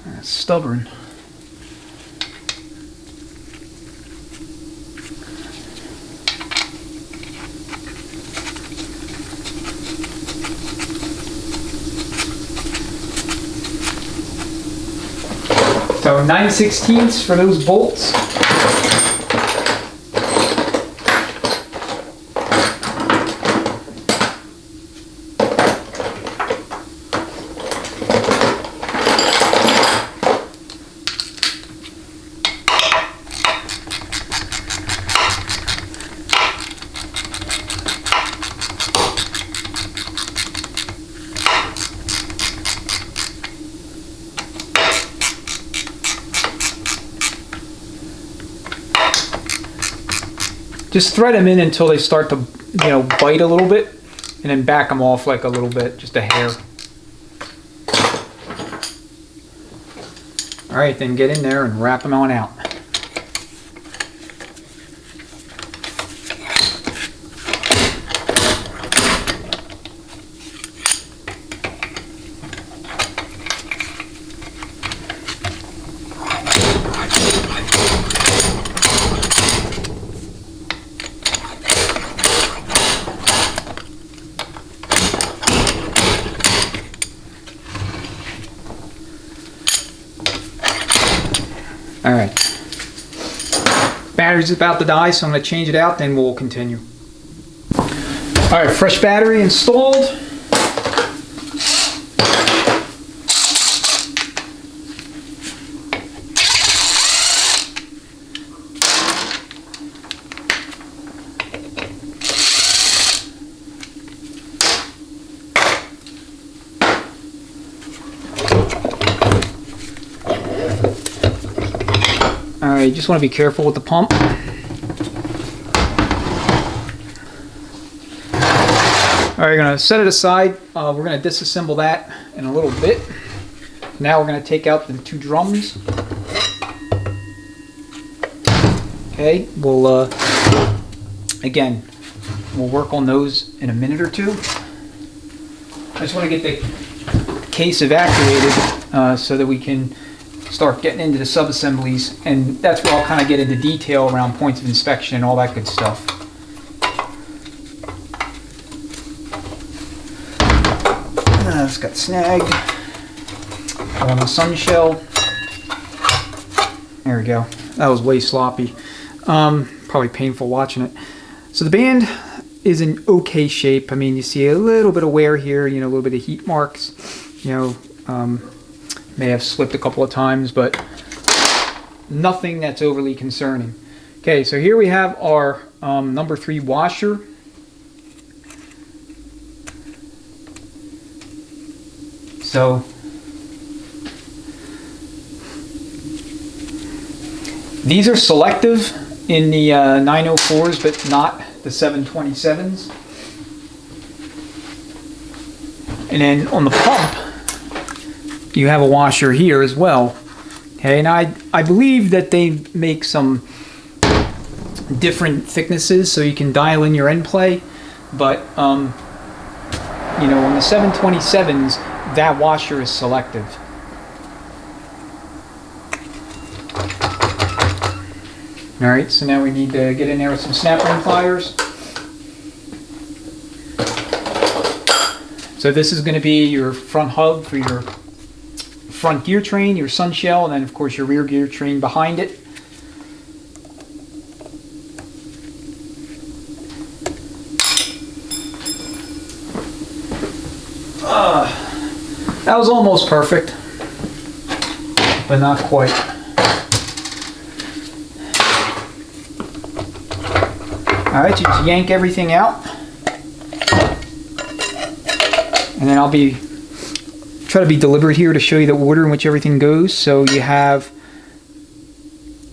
S1: That's stubborn. So 9/16 for those bolts. Just thread them in until they start to, bite a little bit, and then back them off like a little bit, just a hair. All right, then get in there and wrap them on out. All right, battery's about to die, so I'm going to change it out, then we'll continue. All right, fresh battery installed. Alright, you just want to be careful with the pump. Alright, you're going to set it aside. We're going to disassemble that in a little bit. Now we're going to take out the 2 drums. Okay, we'll work on those in a minute or two. I just want to get the case evacuated so that we can start getting into the sub-assemblies, and that's where I'll kind of get into detail around points of inspection and all that good stuff. It's got snagged on the sun shell. There we go. That was way sloppy. Probably painful watching it. So the band is in okay shape. I mean, you see a little bit of wear here, a little bit of heat marks, may have slipped a couple of times, but nothing that's overly concerning. Okay, so here we have our number 3 washer. So these are selective in the 904s, but not the 727s. And then on the pump, you have a washer here as well. Okay, and I believe that they make some different thicknesses so you can dial in your end play, but you know, on the 727s, that washer is selective. All right, so now we need to get in there with some snap ring pliers. So this is going to be your front hub for your front gear train, your sun shell, and then of course your rear gear train behind it. That was almost perfect, but not quite. Alright, so just yank everything out. And then I'll try to be deliberate here to show you the order in which everything goes. So you have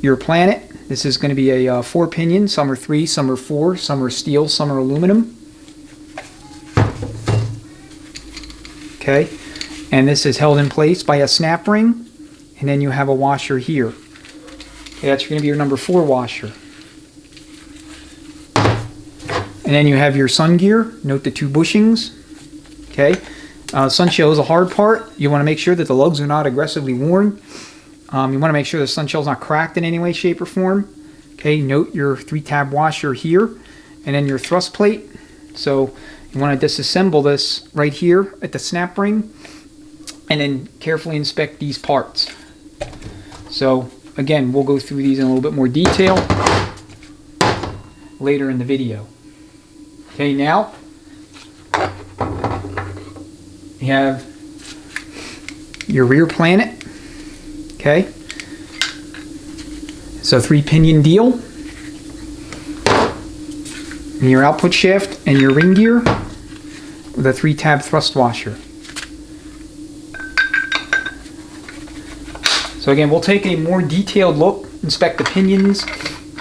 S1: your planet. This is going to be a 4-pinion. Some are 3, some are 4, some are steel, some are aluminum. Okay. And this is held in place by a snap ring, and then you have a washer here. Okay, that's going to be your number 4 washer. And then you have your sun gear. Note the 2 bushings. Okay, sun shell is a hard part. You want to make sure that the lugs are not aggressively worn. You want to make sure the sun shell is not cracked in any way, shape, or form. Okay, note your 3-tab washer here, and then your thrust plate. So you want to disassemble this right here at the snap ring, and then carefully inspect these parts. So again, we'll go through these in a little bit more detail later in the video. Okay, now you have your rear planet. Okay, so 3-pinion deal, and your output shaft and your ring gear with a 3-tab thrust washer. So again, we'll take a more detailed look, inspect the pinions,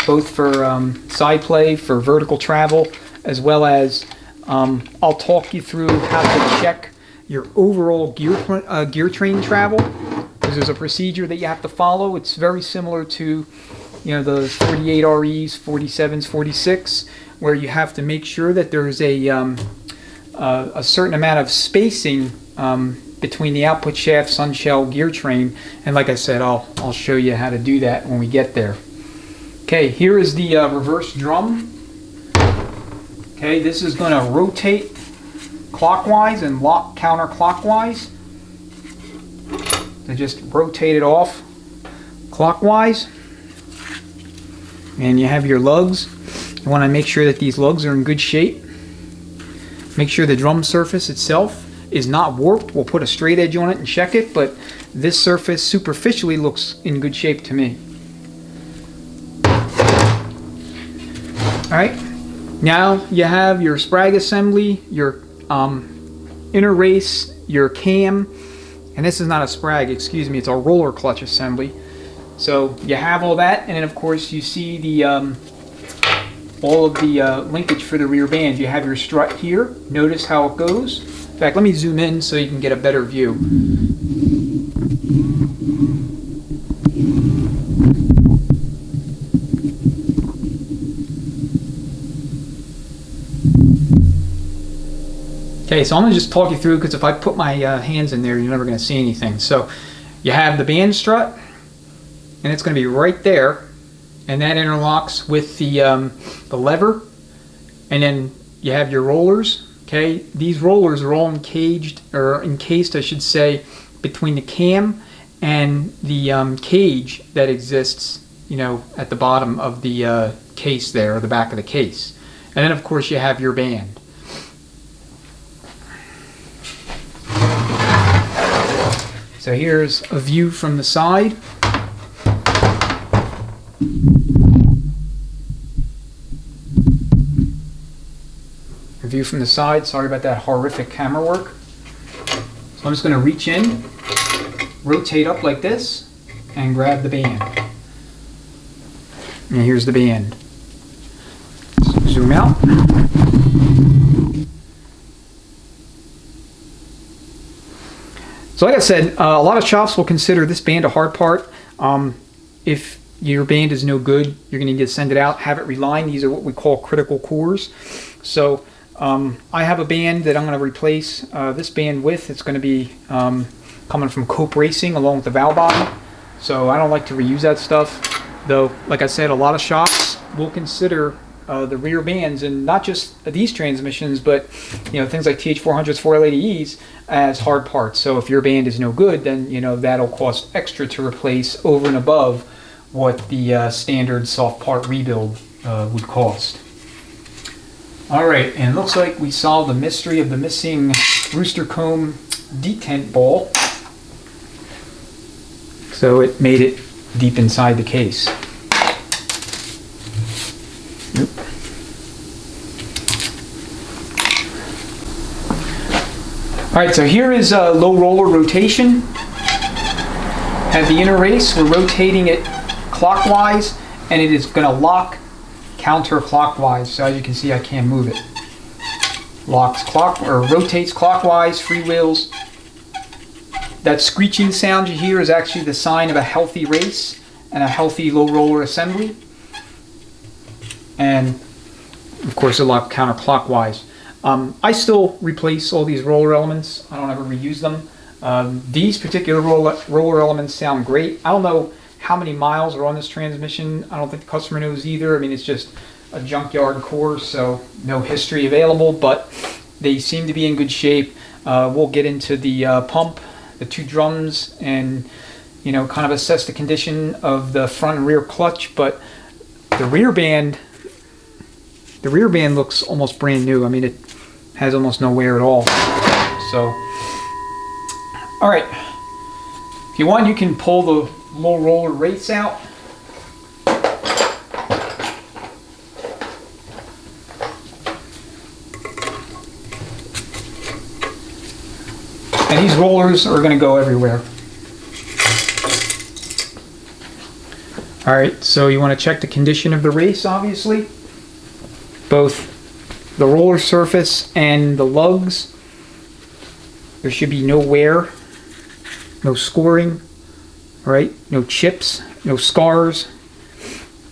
S1: both for side play, for vertical travel, as well as I'll talk you through how to check your overall gear train travel. There's a procedure that you have to follow. It's very similar to, you know, the 48 REs, 47s, 46, where you have to make sure that there's a certain amount of spacing between the output shaft, sun shell, gear train, and like I said, I'll show you how to do that when we get there. Okay, here is the reverse drum. Okay, this is going to rotate clockwise and lock counterclockwise. So just rotate it off clockwise, and you have your lugs. You want to make sure that these lugs are in good shape. Make sure the drum surface itself is not warped. We'll put a straight edge on it and check it, but this surface superficially looks in good shape to me. Alright, now you have your sprag assembly, your inner race, your cam, and this is not a sprag, excuse me, it's a roller clutch assembly. So you have all that, and then of course you see the all of the linkage for the rear band. You have your strut here. Notice how it goes. In fact, let me zoom in so you can get a better view. Okay, so I'm going to just talk you through, because if I put my hands in there, you're never going to see anything. So you have the band strut, and it's going to be right there, and that interlocks with the lever, and then you have your rollers. Okay, these rollers are all encased, I should say, between the cam and the cage that exists, you know, at the bottom of the case there, or the back of the case. And then of course you have your band. So here's a view from the side. A view from the side. Sorry about that horrific camera work. So I'm just going to reach in, rotate up like this, and grab the band. And here's the band. Zoom out. So like I said, a lot of shops will consider this band a hard part. If your band is no good, you're going to need to send it out, have it relined. These are what we call critical cores. So I have a band that I'm going to replace this band with. It's going to be coming from Cope Racing along with the valve body. So I don't like to reuse that stuff. Though, like I said, a lot of shops will consider the rear bands, and not just these transmissions, but things like TH400s, 480Es as hard parts. So if your band is no good, then that'll cost extra to replace over and above what the standard soft part rebuild would cost. Alright, and it looks like we solved the mystery of the missing rooster comb detent ball. So it made it deep inside the case. Nope. Alright, so here is a low roller rotation. At the inner race, we're rotating it clockwise, and it is going to lock counterclockwise. So as you can see, I can't move it. Rotates clockwise, freewheels. That screeching sound you hear is actually the sign of a healthy race and a healthy low roller assembly. And of course, it locks counterclockwise. I still replace all these roller elements. I don't ever reuse them. These particular roller elements sound great. I don't know how many miles are on this transmission. I don't think the customer knows either. I mean, it's just a junkyard core, so no history available, but they seem to be in good shape. We'll get into the pump, the two drums, and kind of assess the condition of the front and rear clutch. But the rear band looks almost brand new. I mean, it has almost no wear at all. So, all right, if you want, you can pull the low roller rates out. And these rollers are going to go everywhere. Alright, so you want to check the condition of the race, obviously. Both the roller surface and the lugs. There should be no wear, no scoring, right? No chips, no scars,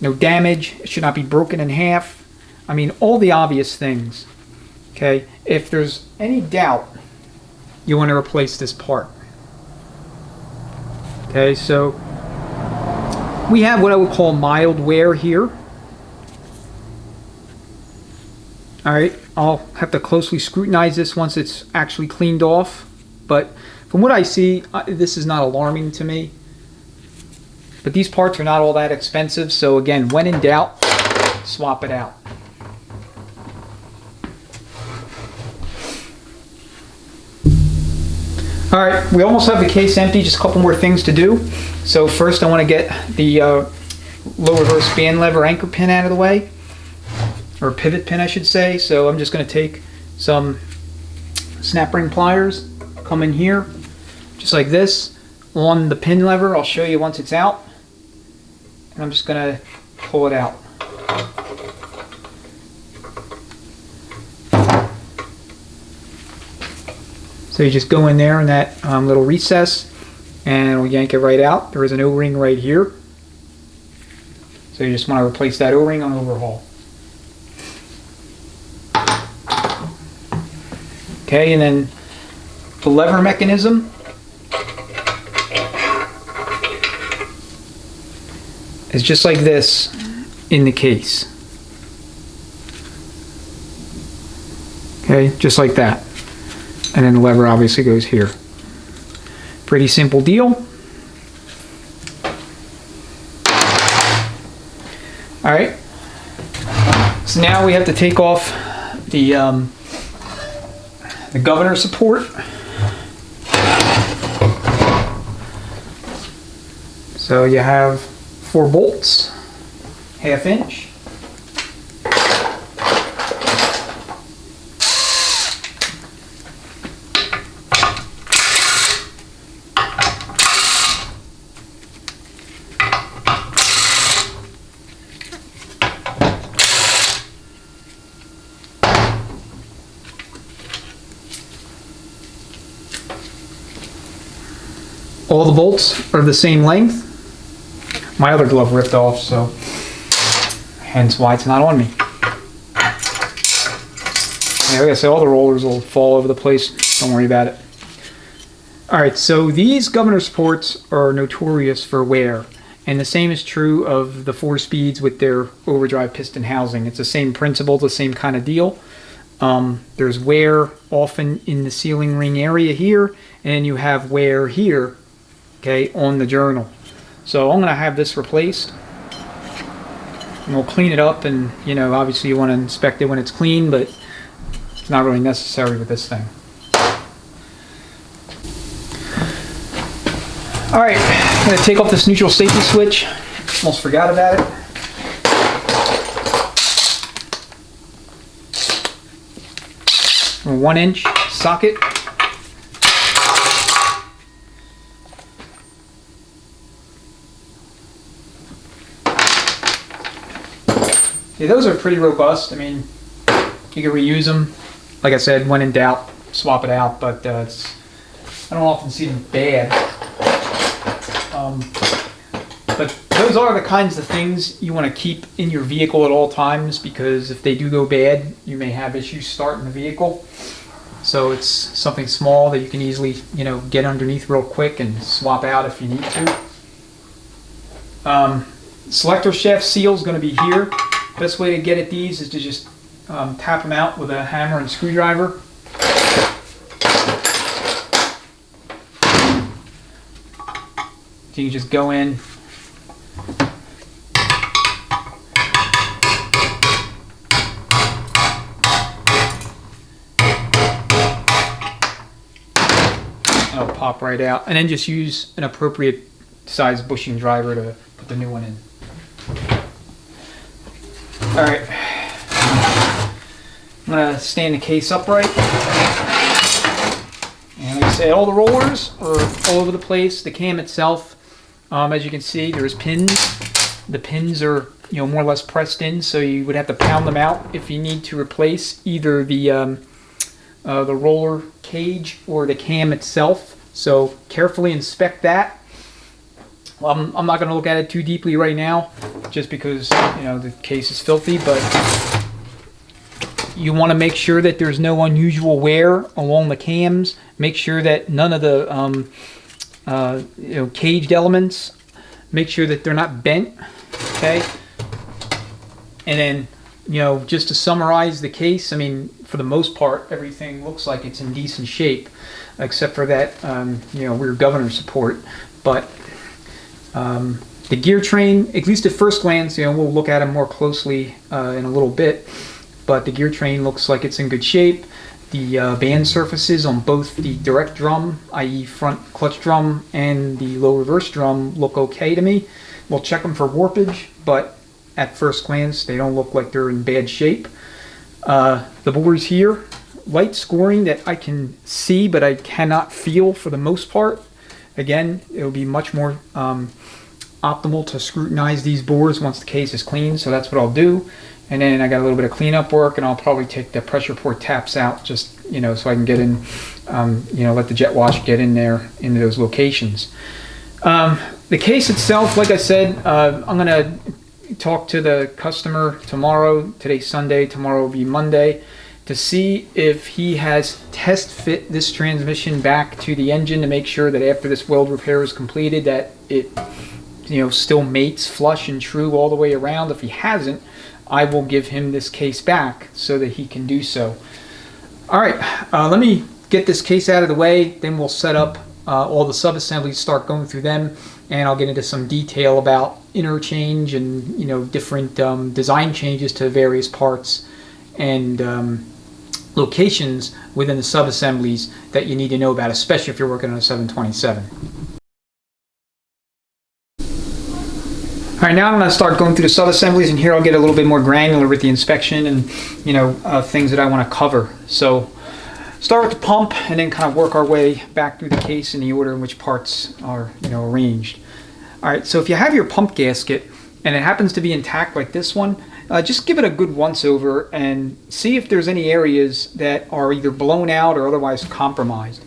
S1: no damage. It should not be broken in half. I mean, all the obvious things. Okay, if there's any doubt, you want to replace this part. Okay, so we have what I would call mild wear here. Alright, I'll have to closely scrutinize this once it's actually cleaned off, but from what I see, this is not alarming to me. But these parts are not all that expensive, so again, when in doubt, swap it out. Alright, we almost have the case empty, just a couple more things to do. So first I want to get the low reverse band lever anchor pin out of the way, or pivot pin I should say. So I'm just going to take some snap ring pliers, come in here, just like this, on the pin lever. I'll show you once it's out, and I'm just going to pull it out. So you just go in there in that little recess, and we'll yank it right out. There is an O-ring right here. So you just want to replace that O-ring on overhaul. Okay, and then the lever mechanism is just like this in the case. Okay, just like that. And then the lever obviously goes here. Pretty simple deal. Alright, so now we have to take off the governor support. So you have 4 bolts, 1/2 inch. All the bolts are the same length. My other glove ripped off, so hence why it's not on me. Yeah, like I said, all the rollers will fall over the place. Don't worry about it. All right, so these governor supports are notorious for wear. And the same is true of the 4-speeds with their overdrive piston housing. It's the same principle, the same kind of deal. There's wear often in the sealing ring area here, and you have wear here, okay, on the journal. So I'm going to have this replaced. And we'll clean it up, and you know, obviously you want to inspect it when it's clean, but it's not really necessary with this thing. All right, I'm going to take off this neutral safety switch. Almost forgot about it. A 1-inch socket. Yeah, those are pretty robust. I mean, you can reuse them. Like I said, when in doubt, swap it out, but I don't often see them bad. But those are the kinds of things you want to keep in your vehicle at all times, because if they do go bad, you may have issues starting the vehicle. So it's something small that you can easily, you know, get underneath real quick and swap out if you need to. Selector shaft seal is going to be here. Best way to get at these is to just tap them out with a hammer and screwdriver. So you can just go in. It'll pop right out, and then just use an appropriate size bushing driver to put the new one in. All right, I'm gonna stand the case upright. And like I said, all the rollers are all over the place. The cam itself, as you can see, there's pins. The pins are, you know, more or less pressed in, so you would have to pound them out if you need to replace either the roller cage or the cam itself. So carefully inspect that. I'm not going to look at it too deeply right now, just because, you know, the case is filthy, but you want to make sure that there's no unusual wear along the cams. Make sure that none of the you know, caged elements, make sure that they're not bent, okay? And then, you know, just to summarize the case, I mean, for the most part, everything looks like it's in decent shape, except for that, you know, rear governor support. But the gear train, at least at first glance, you know, we'll look at them more closely in a little bit, but the gear train looks like it's in good shape. The band surfaces on both the direct drum, i.e. front clutch drum, and the low reverse drum look okay to me. We'll check them for warpage, but at first glance, they don't look like they're in bad shape. The bores here, light scoring that I can see, but I cannot feel for the most part. Again, it will be much more optimal to scrutinize these bores once the case is clean, so that's what I'll do. And then I got a little bit of cleanup work, and I'll probably take the pressure port taps out, just, you know, so I can get in, you know, let the jet wash get in there into those locations. The case itself, like I said, I'm going to talk to the customer tomorrow. Today's Sunday, tomorrow will be Monday, to see if he has test fit this transmission back to the engine to make sure that after this weld repair is completed that it, you know, still mates flush and true all the way around. If he hasn't, I will give him this case back so that he can do so. All right, let me get this case out of the way, then we'll set up all the sub-assemblies, start going through them, and I'll get into some detail about interchange and, you know, different design changes to various parts and locations within the sub-assemblies that you need to know about, especially if you're working on a 727. All right, now I'm going to start going through the sub-assemblies, and here I'll get a little bit more granular with the inspection and, you know, things that I want to cover. So start with the pump and then kind of work our way back through the case in the order in which parts are, you know, arranged. All right, so if you have your pump gasket and it happens to be intact like this one, just give it a good once over and see if there's any areas that are either blown out or otherwise compromised.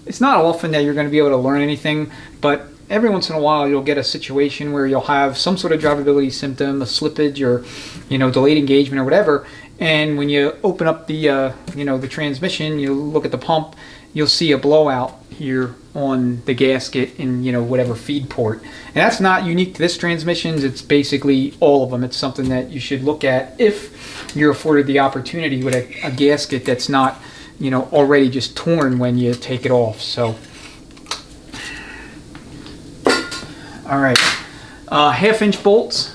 S1: It's not often that you're going to be able to learn anything, but every once in a while you'll get a situation where you'll have some sort of drivability symptom, a slippage, or, you know, delayed engagement or whatever, And when you open up the the transmission, you look at the pump, you'll see a blowout here on the gasket in whatever feed port. And that's not unique to this transmission. It's basically all of them. It's something that you should look at if you're afforded the opportunity with a gasket that's not already just torn when you take it off. So all right, 1/2-inch bolts.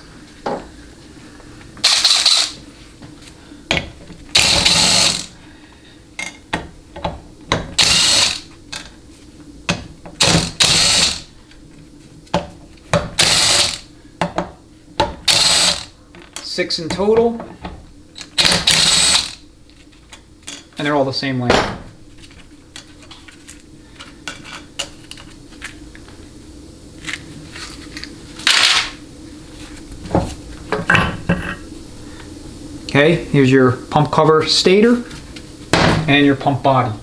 S1: Six in total, and they're all the same length. Okay, here's your pump cover stator and your pump body.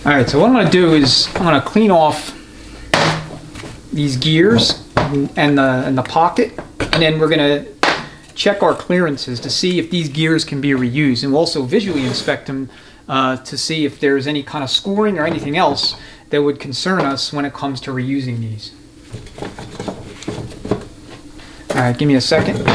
S1: All right, so what I'm going to do is I'm going to clean off these gears and the pocket, and then we're going to check our clearances to see if these gears can be reused, and we'll also visually inspect them to see if there's any kind of scoring or anything else that would concern us when it comes to reusing these. All right, give me a second.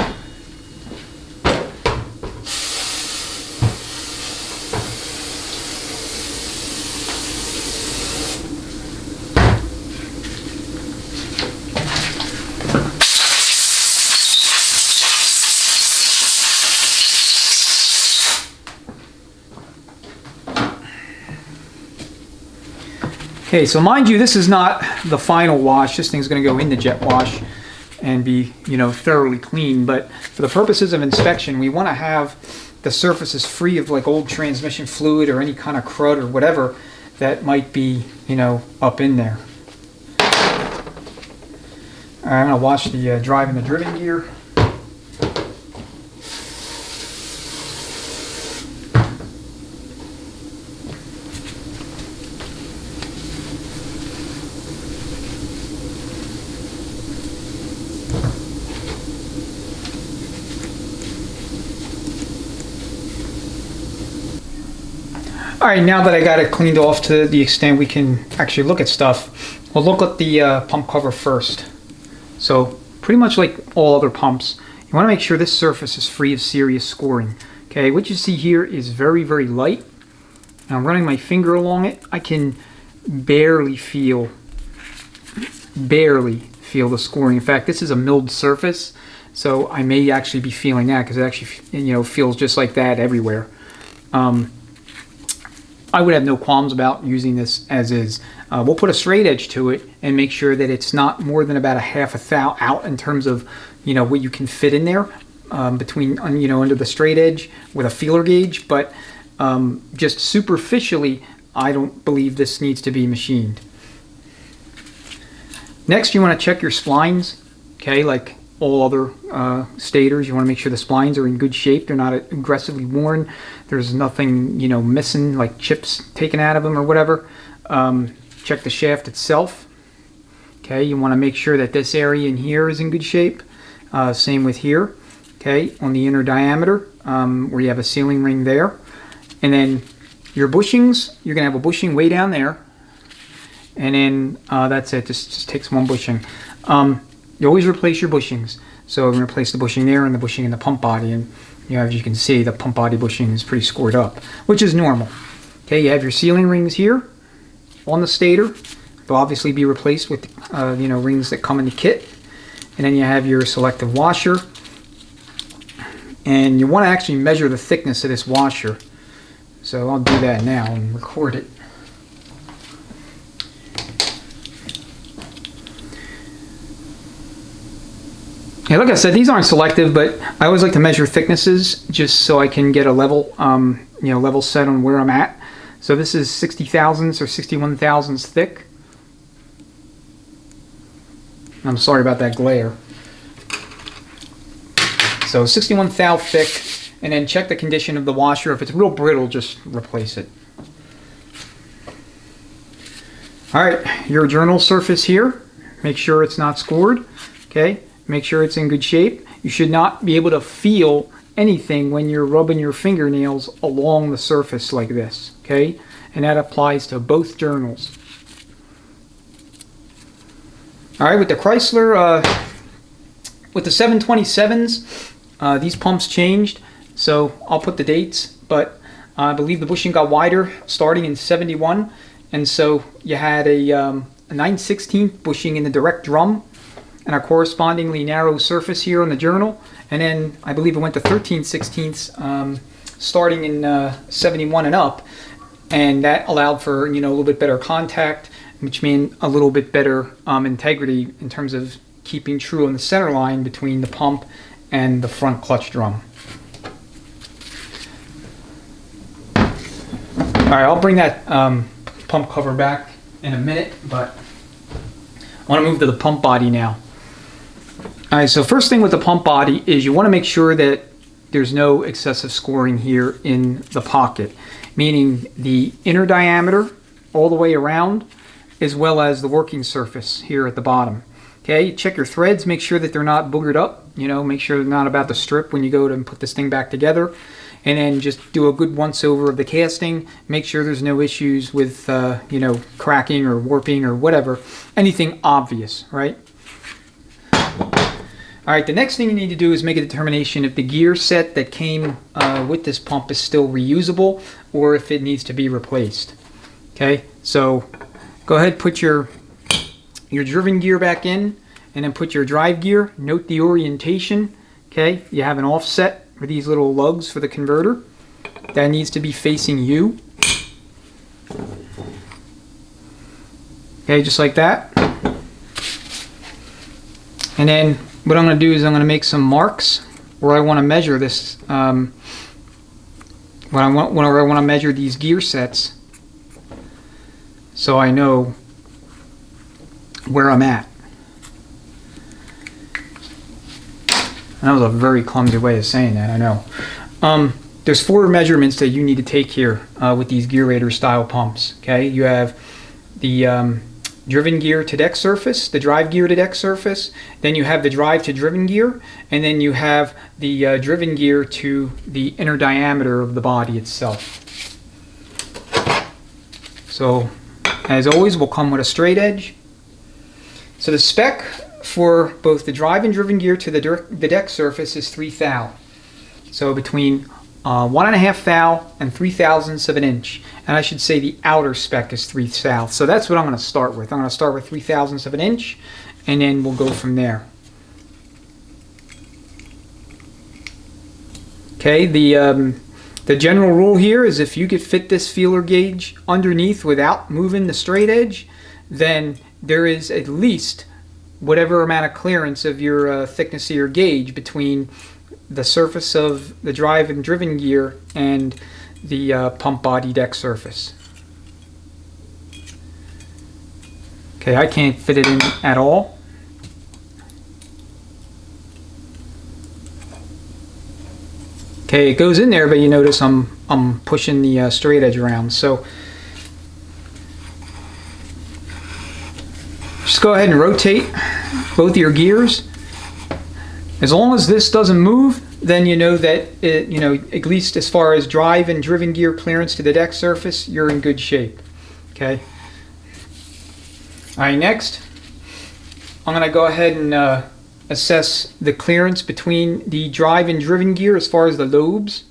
S1: Okay, so mind you, this is not the final wash. This thing's going to go in the jet wash and be, thoroughly clean. But for the purposes of inspection, we want to have the surfaces free of like old transmission fluid or any kind of crud or whatever that might be, up in there. All right, I'm going to wash the drive and the driven gear. All right, now that I got it cleaned off to the extent we can actually look at stuff, we'll look at the pump cover first. So pretty much like all other pumps, you want to make sure this surface is free of serious scoring. Okay, what you see here is very, very light. Now I'm running my finger along it. I can barely feel the scoring. In fact, this is a milled surface, so I may actually be feeling that because it actually feels just like that everywhere. I would have no qualms about using this as is. We'll put a straight edge to it and make sure that it's not more than about a half a thou out in terms of what you can fit in there between under the straight edge with a feeler gauge. But just superficially, I don't believe this needs to be machined. Next, you want to check your splines. Okay, like all other stators, you want to make sure the splines are in good shape. They're not aggressively worn. There's nothing missing, like chips taken out of them or whatever. Check the shaft itself. Okay, you want to make sure that this area in here is in good shape. Same with here. Okay, on the inner diameter where you have a sealing ring there. And then your bushings, you're going to have a bushing way down there. And then that's it, just takes one bushing. You always replace your bushings. So we're going to replace the bushing there and the bushing in the pump body. And as you can see, the pump body bushing is pretty scored up, which is normal. Okay, you have your sealing rings here on the stator. They'll obviously be replaced with rings that come in the kit. And then you have your selective washer. And you want to actually measure the thickness of this washer. So I'll do that now and record it. Yeah, like I said, these aren't selective, but I always like to measure thicknesses just so I can get a level, level set on where I'm at. So this is 60 thousandths or 61 thousandths thick. I'm sorry about that glare. So 61 thou thick, and then check the condition of the washer. If it's real brittle, just replace it. All right, your journal surface here. Make sure it's not scored. Okay. Make sure it's in good shape. You should not be able to feel anything when you're rubbing your fingernails along the surface like this, okay? And that applies to both journals. All right, with the Chrysler, with the 727s, these pumps changed, so I'll put the dates, but I believe the bushing got wider starting in 71, and so you had a 9/16 bushing in the direct drum and a correspondingly narrow surface here on the journal, and then I believe it went to 13/16 starting in 71 and up, and that allowed for, you know, a little bit better contact, which meant a little bit better integrity in terms of keeping true on the center line between the pump and the front clutch drum. All right, I'll bring that pump cover back in a minute, but I want to move to the pump body now. All right, so first thing with the pump body is you want to make sure that there's no excessive scoring here in the pocket, meaning the inner diameter all the way around, as well as the working surface here at the bottom. Okay, check your threads, make sure that they're not boogered up, you know, make sure they're not about to strip when you go to put this thing back together. And then just do a good once over of the casting, make sure there's no issues with, you know, cracking or warping or whatever, anything obvious, right? All right, the next thing you need to do is make a determination if the gear set that came with this pump is still reusable or if it needs to be replaced. Okay, so go ahead, put your driven gear back in, and then put your drive gear. Note the orientation. Okay, you have an offset for these little lugs for the converter. That needs to be facing you. Okay, just like that. And then what I'm going to do is I'm going to make some marks where I want to measure this. When I want to measure these gear sets, so I know where I'm at. That was a very clumsy way of saying that, I know. There's 4 measurements that you need to take here with these gear raider style pumps. Okay, you have the driven gear to deck surface, the drive gear to deck surface, then you have the drive to driven gear, and then you have the driven gear to the inner diameter of the body itself. So, as always, we'll come with a straight edge. So the spec for both the drive and driven gear to the deck surface is 3 thou. So between 1.5 thou and 3/1000ths of an inch. And I should say the outer spec is 3 thou. So that's what I'm going to start with. I'm going to start with 3/1000ths of an inch, and then we'll go from there. Okay, the general rule here is if you could fit this feeler gauge underneath without moving the straight edge, then there is at least whatever amount of clearance of your thickness of your gauge between the surface of the drive and driven gear and the pump body deck surface. Okay, I can't fit it in at all. Okay, it goes in there, but you notice I'm pushing the straight edge around. So just go ahead and rotate both of your gears. As long as this doesn't move, then you know that it, you know, at least as far as drive and driven gear clearance to the deck surface, you're in good shape. Okay. All right, next, I'm going to go ahead and assess the clearance between the drive and driven gear as far as the lobes.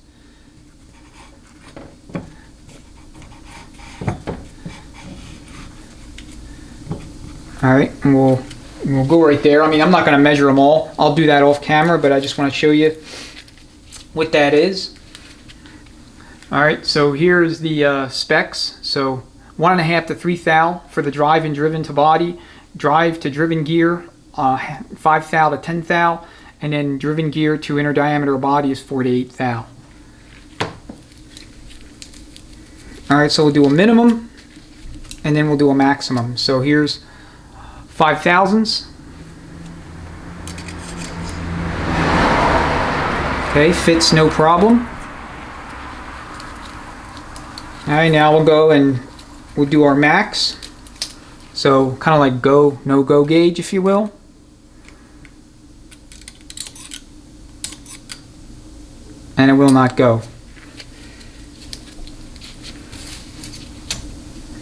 S1: All right, and we'll go right there. I mean, I'm not going to measure them all. I'll do that off camera, but I just want to show you what that is. All right, so here's the specs. So 1.5 to 3 thou for the drive and driven to body, drive to driven gear 5 thou to 10 thou, and then driven gear to inner diameter body is 4 to 8 thou. All right, so we'll do a minimum, and then we'll do a maximum. So here's 5/1000ths. Okay, fits no problem. All right, now we'll go and we'll do our max. So kind of like go, no-go gauge, if you will. and it will not go.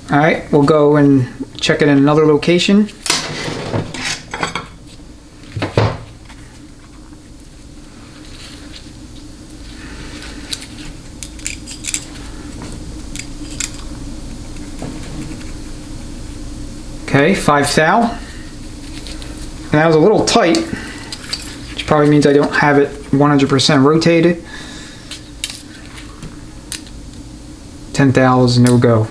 S1: Alright, we'll go and check it in another location. Okay, 5 thou. And that was a little tight, which probably means I don't have it 100% rotated. 10 thou is no go.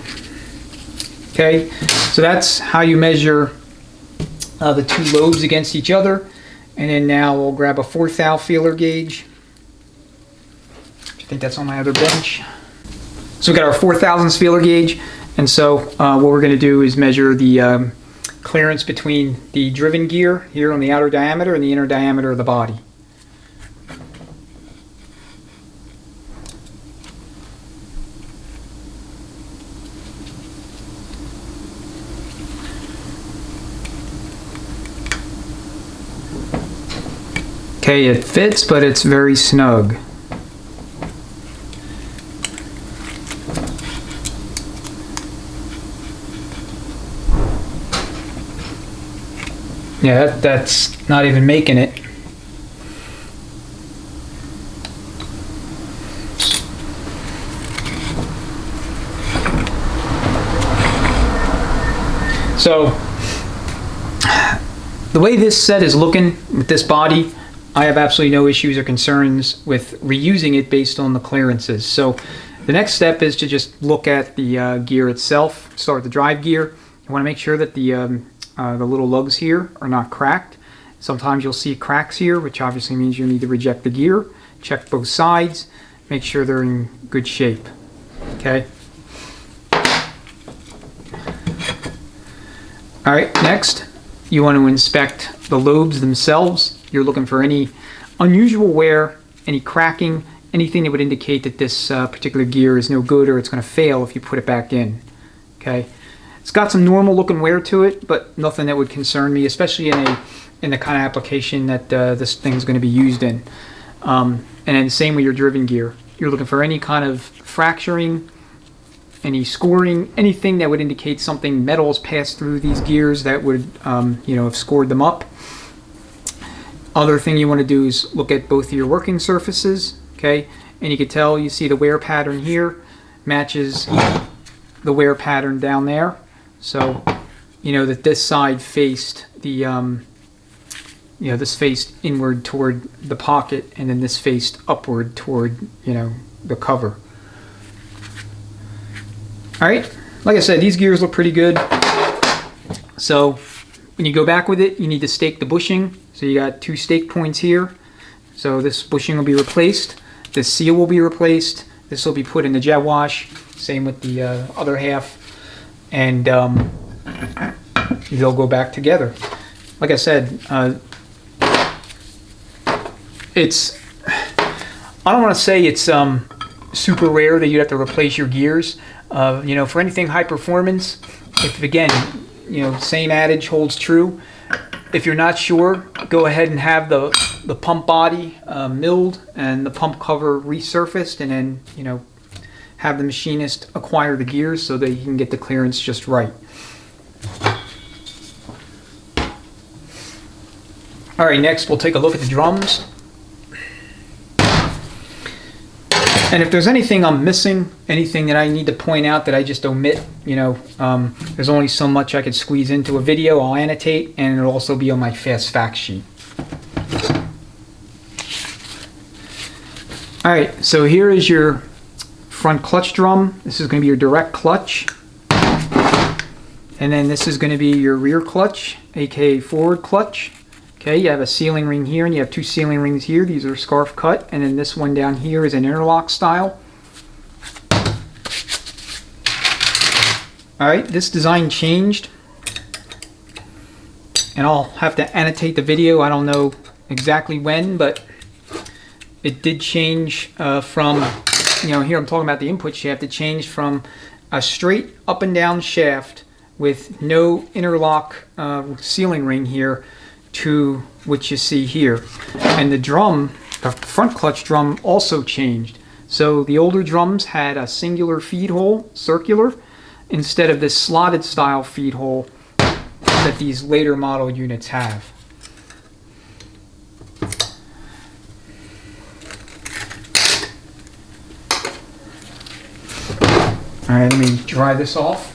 S1: Okay, so that's how you measure the two lobes against each other. And then now we'll grab a 4 thou feeler gauge. I think that's on my other bench. So we got our 4/1000 feeler gauge. And so what we're going to do is measure the clearance between the driven gear here on the outer diameter and the inner diameter of the body. Okay, it fits, but it's very snug. Yeah, that's not even making it. So, the way this set is looking with this body, I have absolutely no issues or concerns with reusing it based on the clearances. So, the next step is to just look at the gear itself. Start with the drive gear. You want to make sure that the little lugs here are not cracked. Sometimes you'll see cracks here, which obviously means you need to reject the gear. Check both sides, make sure they're in good shape. Okay. All right, next you want to inspect the lobes themselves. You're looking for any unusual wear, any cracking, anything that would indicate that this particular gear is no good or it's going to fail if you put it back in. Okay. It's got some normal looking wear to it, but nothing that would concern me, especially in the kind of application that this thing's going to be used in. And then same with your driven gear. You're looking for any kind of fracturing, any scoring, anything that would indicate something metal has passed through these gears that would have scored them up. Other thing you want to do is look at both of your working surfaces, okay? And you can tell, you see the wear pattern here matches the wear pattern down there. So, you know that this side faced the, this faced inward toward the pocket, and then this faced upward toward, the cover. All right, like I said, these gears look pretty good. So, when you go back with it, you need to stake the bushing. So you got 2 stake points here. So this bushing will be replaced. This seal will be replaced. This will be put in the jet wash. Same with the other half. And they'll go back together. Like I said, I don't want to say it's super rare that you have to replace your gears. For anything high performance, if again, same adage holds true. If you're not sure, go ahead and have the pump body milled and the pump cover resurfaced, and then have the machinist acquire the gears so that you can get the clearance just right. All right, next we'll take a look at the drums. And if there's anything I'm missing, anything that I need to point out that I just omit, there's only so much I could squeeze into a video. I'll annotate, and it'll also be on my fast fact sheet. All right, so here is your front clutch drum. This is going to be your direct clutch. And then this is going to be your rear clutch, aka forward clutch. Okay, you have a sealing ring here, and you have 2 sealing rings here. These are scarf cut, and then this one down here is an interlock style. All right, this design changed, and I'll have to annotate the video. I don't know exactly when, but it did change from, here I'm talking about the input shaft. It changed from a straight up and down shaft with no interlock sealing ring here to what you see here. And the drum the front clutch drum also changed. So the older drums had a singular feed hole, circular, instead of this slotted style feed hole that these later model units have. All right, let me dry this off.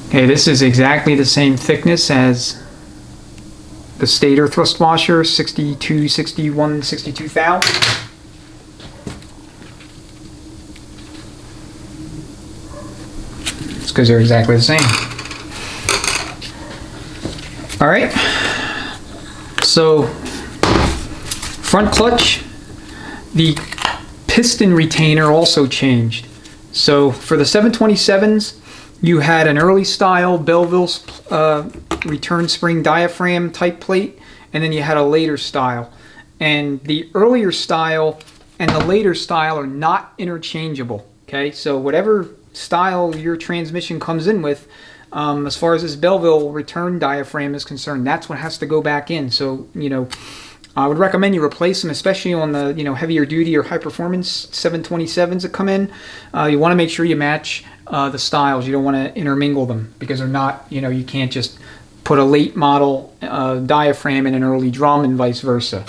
S1: Okay, this is exactly the same thickness as the stator thrust washer, 62, 61, 62 thou. It's because they're exactly the same. All right, so front clutch, the piston retainer also changed. So for the 727s, you had an early style Belleville return spring diaphragm type plate, and then you had a later style. And the earlier style and the later style are not interchangeable. Okay, so whatever style your transmission comes in with, as far as this Belleville return diaphragm is concerned, that's what has to go back in. So, you know, I would recommend you replace them, especially on the, you know, heavier duty or high performance 727s that come in. You want to make sure you match the styles. You don't want to intermingle them because they're not, you know, you can't just put a late model diaphragm in an early drum and vice versa.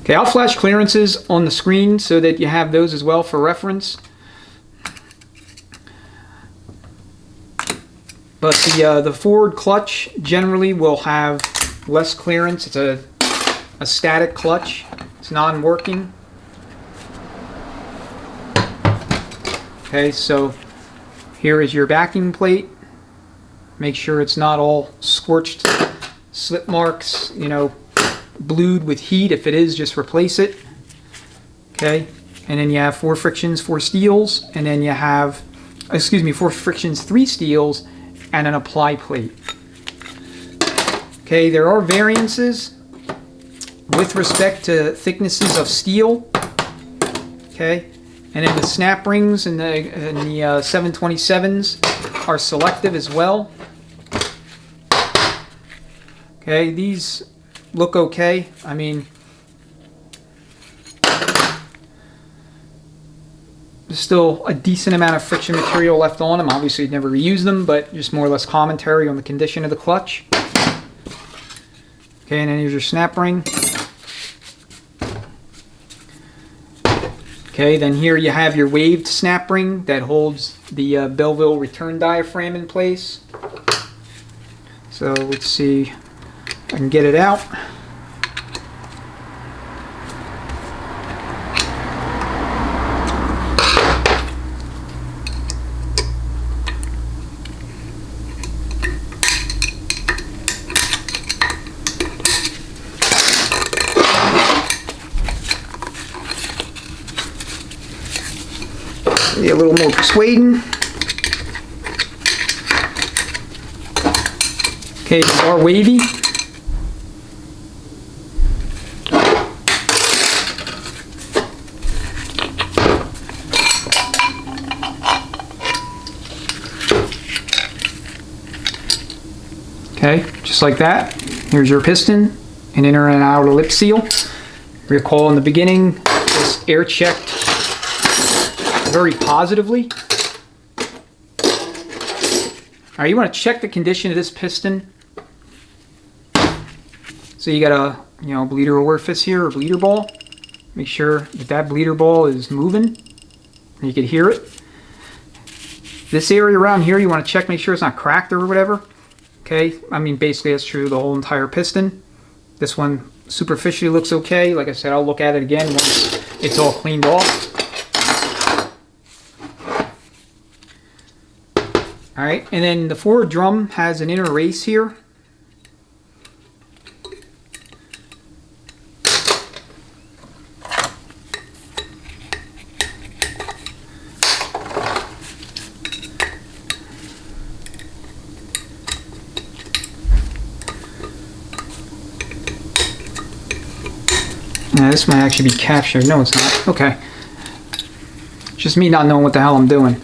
S1: Okay, I'll flash clearances on the screen so that you have those as well for reference. But the forward clutch generally will have less clearance. It's a static clutch. It's non-working. Okay, so here is your backing plate. Make sure it's not all scorched, slip marks, you know, blued with heat. If it is, just replace it. Okay, and then you have 4 frictions, 4 steels, and then you have, 4 frictions, 3 steels, and an apply plate. Okay, there are variances with respect to thicknesses of steel. Okay, and then the snap rings in the 727s are selective as well. Okay, these look okay. I mean, there's still a decent amount of friction material left on them. Obviously, you'd never reuse them, but just more or less commentary on the condition of the clutch. Okay, and then here's your snap ring. Okay, then here you have your waved snap ring that holds the Belleville return diaphragm in place. So let's see if I can get it out. A little more persuading. Okay, these are wavy. Okay, just like that. Here's your piston, an inner and outer lip seal. Recall in the beginning, this air checked very positively. All right, you want to check the condition of this piston. So you got a, you know, bleeder orifice here, or bleeder ball. Make sure that that bleeder ball is moving. You can hear it. This area around here, you want to check, make sure it's not cracked or whatever. Okay, I mean, basically that's true of the whole entire piston. This one superficially looks okay. Like I said, I'll look at it again once it's all cleaned off. All right, and then the forward drum has an inner race here. Now this might actually be captured. No, it's not. Okay. Just me not knowing what the hell I'm doing.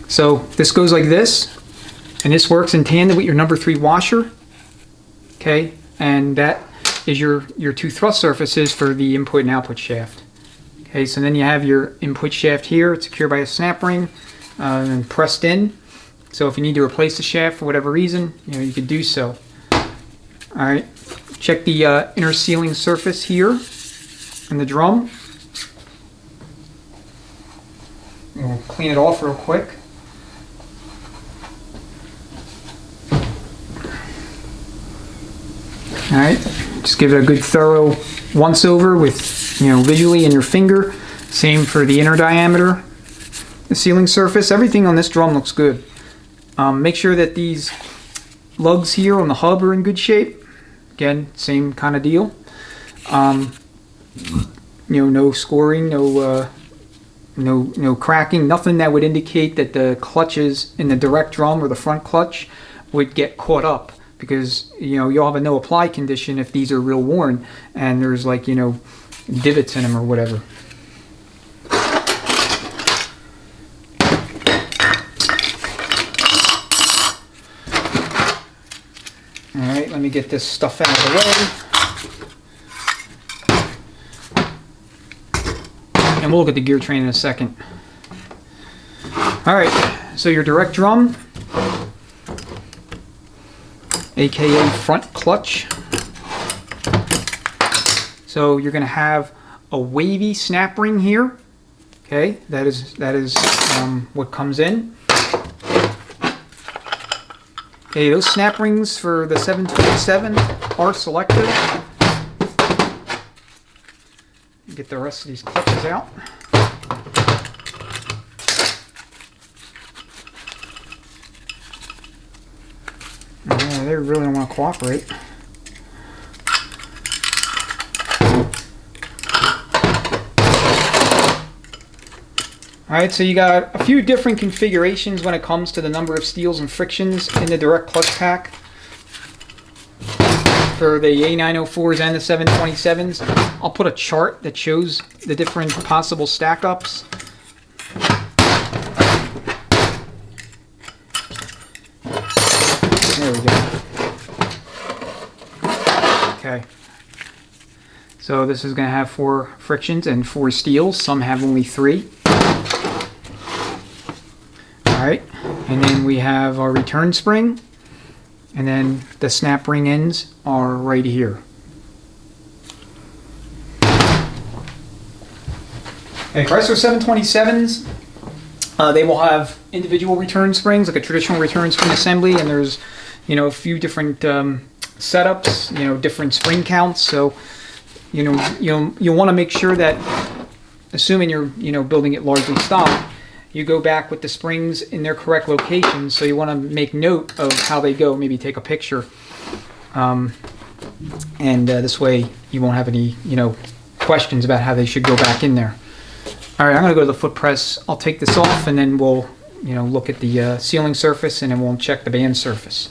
S1: So this goes like this, and this works in tandem with your number 3 washer. Okay, and that is your 2 thrust surfaces for the input and output shaft. Okay, so then you have your input shaft here. It's secured by a snap ring and pressed in. So if you need to replace the shaft for whatever reason, you could do so. All right, check the inner sealing surface here in the drum. We'll clean it off real quick. All right, just give it a good thorough once over with, visually in your finger. Same for the inner diameter, the sealing surface. Everything on this drum looks good. Make sure that these lugs here on the hub are in good shape. Again, same kind of deal. No scoring, no cracking, nothing that would indicate that the clutches in the direct drum or the front clutch would get caught up, because you'll have a no apply condition if these are real worn and there's like divots in them or whatever. All right, let me get this stuff out of the way. And we'll look at the gear train in a second. All right, so your direct drum, aka front clutch. So you're going to have a wavy snap ring here. Okay, that is what comes in. Okay, those snap rings for the 727 are selective. Get the rest of these clutches out. Yeah, they really don't want to cooperate. Alright, so you got a few different configurations when it comes to the number of steels and frictions in the direct clutch pack. For the A904s and the 727s, I'll put a chart that shows the different possible stack ups. There we go. Okay. So this is going to have 4 frictions and 4 steels. Some have only 3. Alright, and then we have our return spring, and then the snap ring ends are right here. Okay, Chrysler 727s, they will have individual return springs, like a traditional return spring assembly, and there's, a few different setups, different spring counts. So, you'll want to make sure that, assuming you're, building it largely stock, you go back with the springs in their correct locations. So you want to make note of how they go, maybe take a picture. This way you won't have any, questions about how they should go back in there. All right, I'm going to go to the foot press. I'll take this off, and then we'll, look at the sealing surface, and then we'll check the band surface.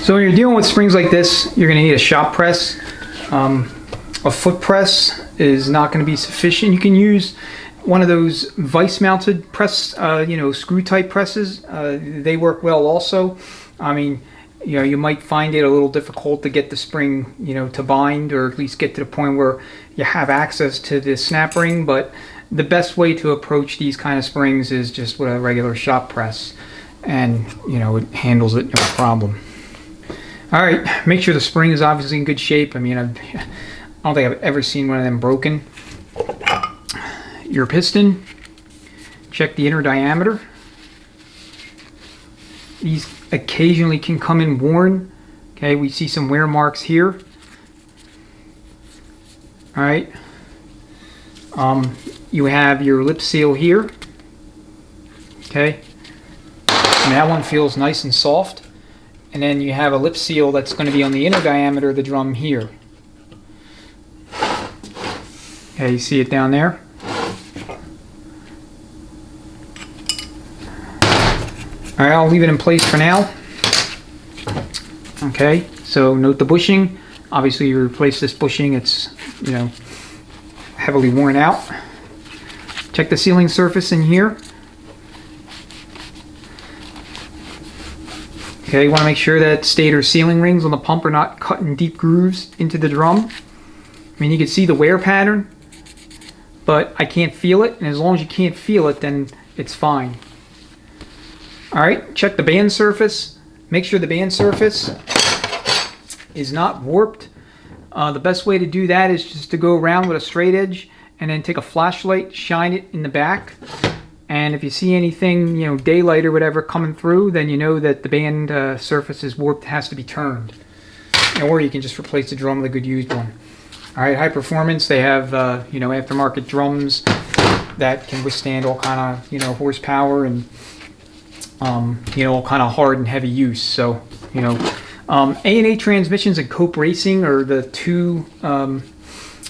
S1: So when you're dealing with springs like this, you're going to need a shop press. A foot press is not going to be sufficient. You can use one of those vice-mounted press, screw type presses. They work well also. I mean, you might find it a little difficult to get the spring, to bind, or at least get to the point where you have access to the snap ring. But the best way to approach these kind of springs is just with a regular shop press, and it handles it no problem. All right, make sure the spring is obviously in good shape. I mean, I don't think I've ever seen one of them broken. Your piston, check the inner diameter. These occasionally can come in worn. Okay, we see some wear marks here. All right. You have your lip seal here. Okay. And that one feels nice and soft. And then you have a lip seal that's going to be on the inner diameter of the drum here. Okay, you see it down there? All right, I'll leave it in place for now. Okay, so note the bushing. Obviously, you replace this bushing, it's, heavily worn out. Check the sealing surface in here. Okay, you want to make sure that stator sealing rings on the pump are not cutting deep grooves into the drum. I mean, you can see the wear pattern, but I can't feel it, and as long as you can't feel it, then it's fine. All right, check the band surface. Make sure the band surface is not warped. The best way to do that is just to go around with a straight edge and then take a flashlight, shine it in the back. And if you see anything, daylight or whatever coming through, then you know that the band surface is warped, has to be turned. Or you can just replace the drum with a good used one. All right, high performance, they have, aftermarket drums that can withstand all kind of, horsepower and, all kind of hard and heavy use. So, A904 transmissions and Cope Racing are the two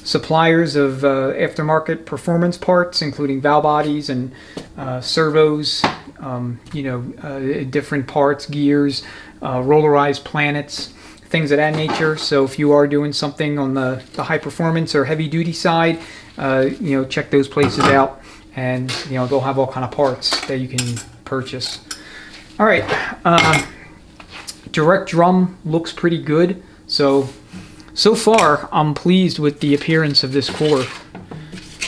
S1: suppliers of aftermarket performance parts, including valve bodies and servos, different parts, gears, rollerized planets, things of that nature. So if you are doing something on the high performance or heavy duty side, check those places out, and they'll have all kind of parts that you can purchase. All right, direct drum looks pretty good. So far I'm pleased with the appearance of this core.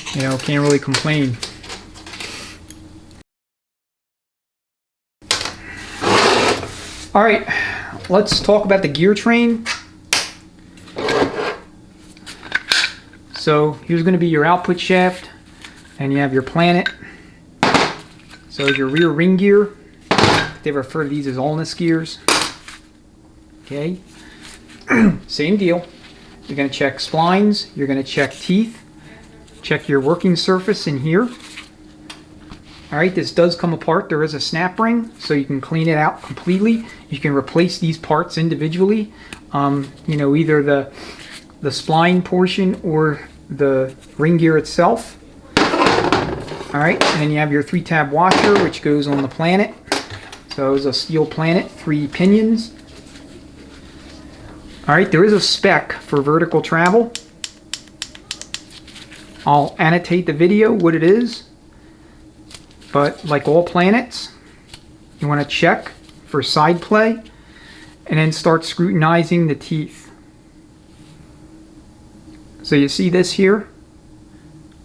S1: Can't really complain. All right, let's talk about the gear train. So here's going to be your output shaft, and you have your planet. So your rear ring gear. They refer to these as ulnus gears. Okay, same deal. You're going to check splines, you're going to check teeth, check your working surface in here. All right, this does come apart. There is a snap ring, so you can clean it out completely. You can replace these parts individually. Either the spline portion or the ring gear itself. All right, and then you have your 3-tab washer, which goes on the planet. So it's a steel planet, 3 pinions. All right, there is a spec for vertical travel. I'll annotate the video what it is. But like all planets, you want to check for side play and then start scrutinizing the teeth. So you see this here?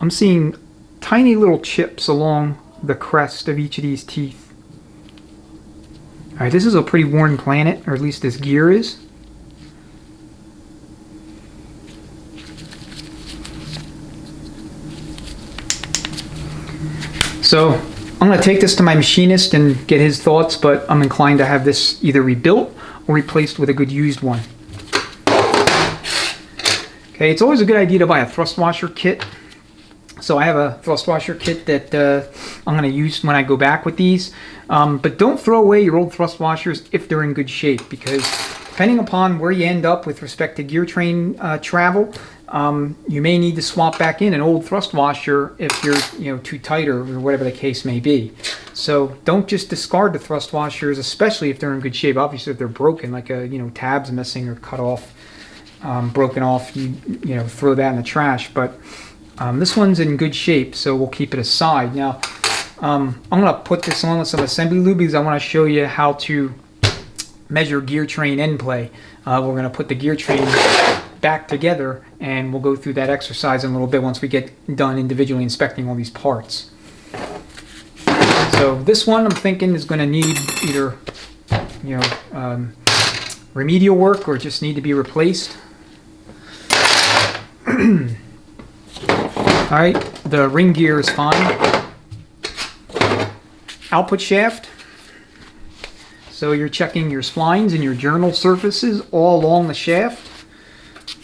S1: I'm seeing tiny little chips along the crest of each of these teeth. All right, this is a pretty worn planet, or at least this gear is. So I'm going to take this to my machinist and get his thoughts, but I'm inclined to have this either rebuilt or replaced with a good used one. Okay, it's always a good idea to buy a thrust washer kit. So I have a thrust washer kit that I'm going to use when I go back with these. But don't throw away your old thrust washers if they're in good shape, because depending upon where you end up with respect to gear train travel, you may need to swap back in an old thrust washer if you're too tight or whatever the case may be. So don't just discard the thrust washers, especially if they're in good shape. Obviously, if they're broken, like tabs missing or cut off, broken off, you throw that in the trash. But this one's in good shape, so we'll keep it aside. Now, I'm gonna put this on with some assembly lube because I want to show you how to measure gear train end play. We're gonna put the gear train back together, and we'll go through that exercise in a little bit once we get done individually inspecting all these parts. So this one I'm thinking is going to need either remedial work or just need to be replaced. Alright, the ring gear is fine. Output shaft. So you're checking your splines and your journal surfaces all along the shaft.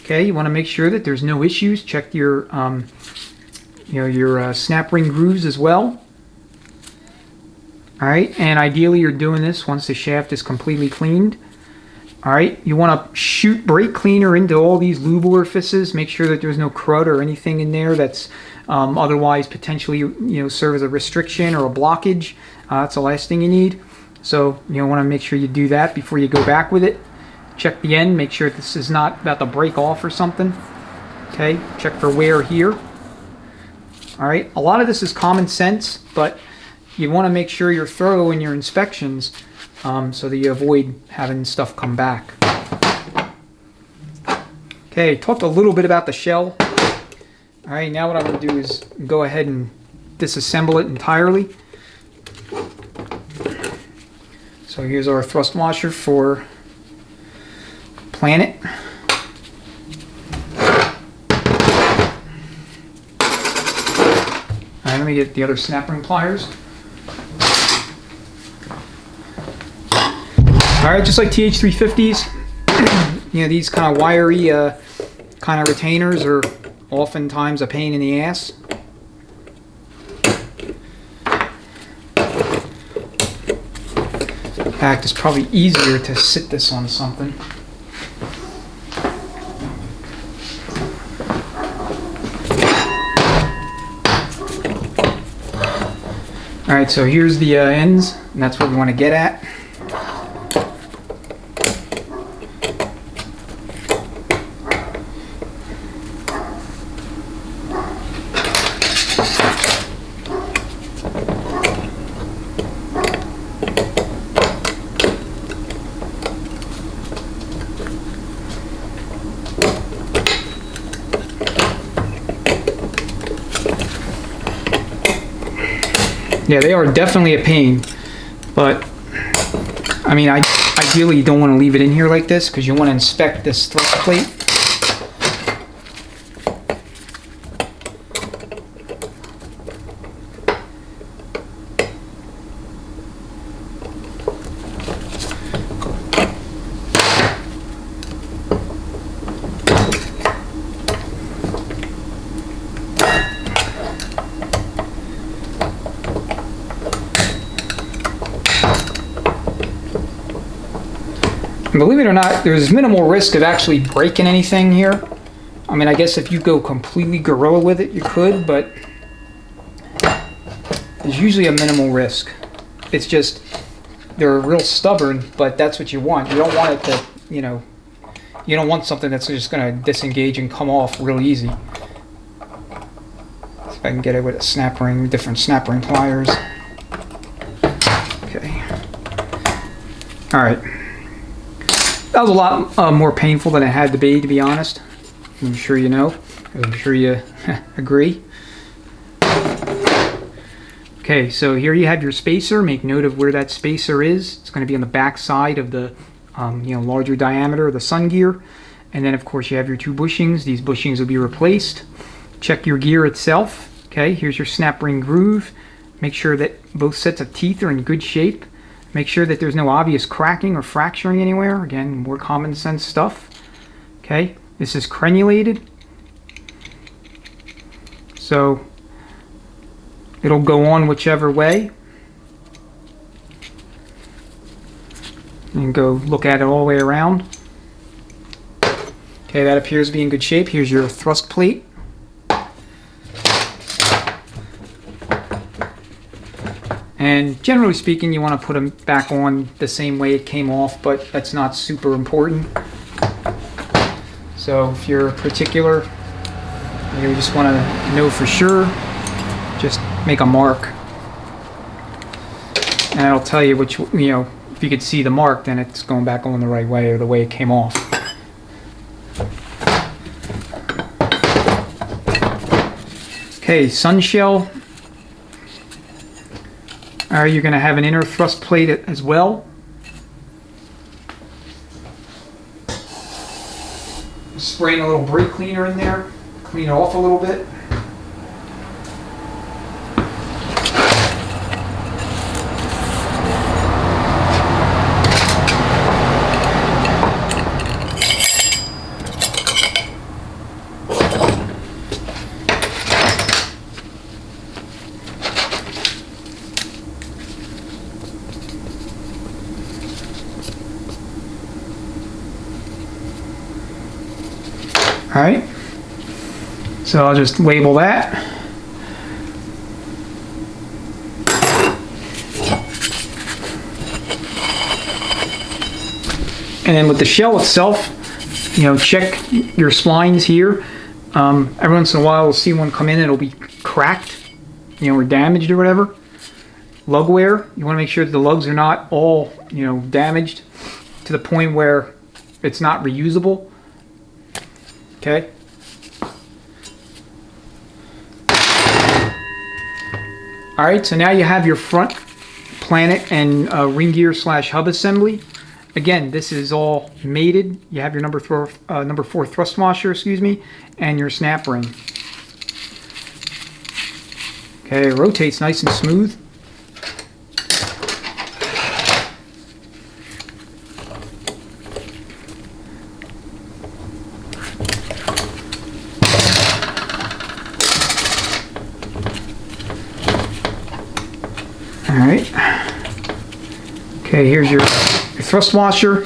S1: Okay, you want to make sure that there's no issues. Check your snap ring grooves as well. Alright, and ideally you're doing this once the shaft is completely cleaned. Alright, you want to shoot brake cleaner into all these lube orifices. Make sure that there's no crud or anything in there that's otherwise potentially serve as a restriction or a blockage. That's the last thing you need. So you want to make sure you do that before you go back with it. Check the end, make sure this is not about to break off or something. Okay, check for wear here. Alright, a lot of this is common sense, but you want to make sure you're thorough in your inspections so that you avoid having stuff come back. Okay, talked a little bit about the shell. Alright, now what I'm going to do is go ahead and disassemble it entirely. So here's our thrust washer for Planet. Alright, let me get the other snap ring pliers. Alright, just like TH350s, these kind of wiry kind of retainers are oftentimes a pain in the ass. In fact, it's probably easier to sit this on something. Alright, so here's the ends, and that's what we want to get at. Yeah, they are definitely a pain, but I mean, I ideally don't want to leave it in here like this because you want to inspect this thrust plate. And believe it or not, there's minimal risk of actually breaking anything here. I mean, I guess if you go completely gorilla with it, you could, but there's usually a minimal risk. It's just, they're real stubborn, but that's what you want. You don't want it to, you don't want something that's just going to disengage and come off real easy. See if I can get it with a snap ring, different snap ring pliers. Okay. All right. That was a lot more painful than it had to be honest. I'm sure you know. I'm sure you agree. Okay, so here you have your spacer. Make note of where that spacer is. It's going to be on the back side of the larger diameter of the sun gear. And then of course you have your two bushings. These bushings will be replaced. Check your gear itself. Okay, here's your snap ring groove. Make sure that both sets of teeth are in good shape. Make sure that there's no obvious cracking or fracturing anywhere. Again, more common sense stuff. Okay, this is crenulated. So it'll go on whichever way. And go look at it all the way around. Okay, that appears to be in good shape. Here's your thrust plate. And generally speaking, you want to put them back on the same way it came off, but that's not super important. So if you're particular, you just want to know for sure, just make a mark. And it'll tell you which, if you could see the mark, then it's going back on the right way or the way it came off. Okay, sun shell. You're going to have an inner thrust plate as well. Spraying a little brake cleaner in there, clean it off a little bit. Alright, so I'll just label that. And then with the shell itself, check your splines here. Every once in a while, we'll see one come in, it'll be cracked, or damaged or whatever. Lug wear, you want to make sure that the lugs are not all, damaged to the point where it's not reusable. Okay. All right, so now you have your front planet and ring gear / hub assembly. Again, this is all mated. You have your number 4 thrust washer, and your snap ring. Okay, it rotates nice and smooth. Alright. Okay, here's your thrust washer.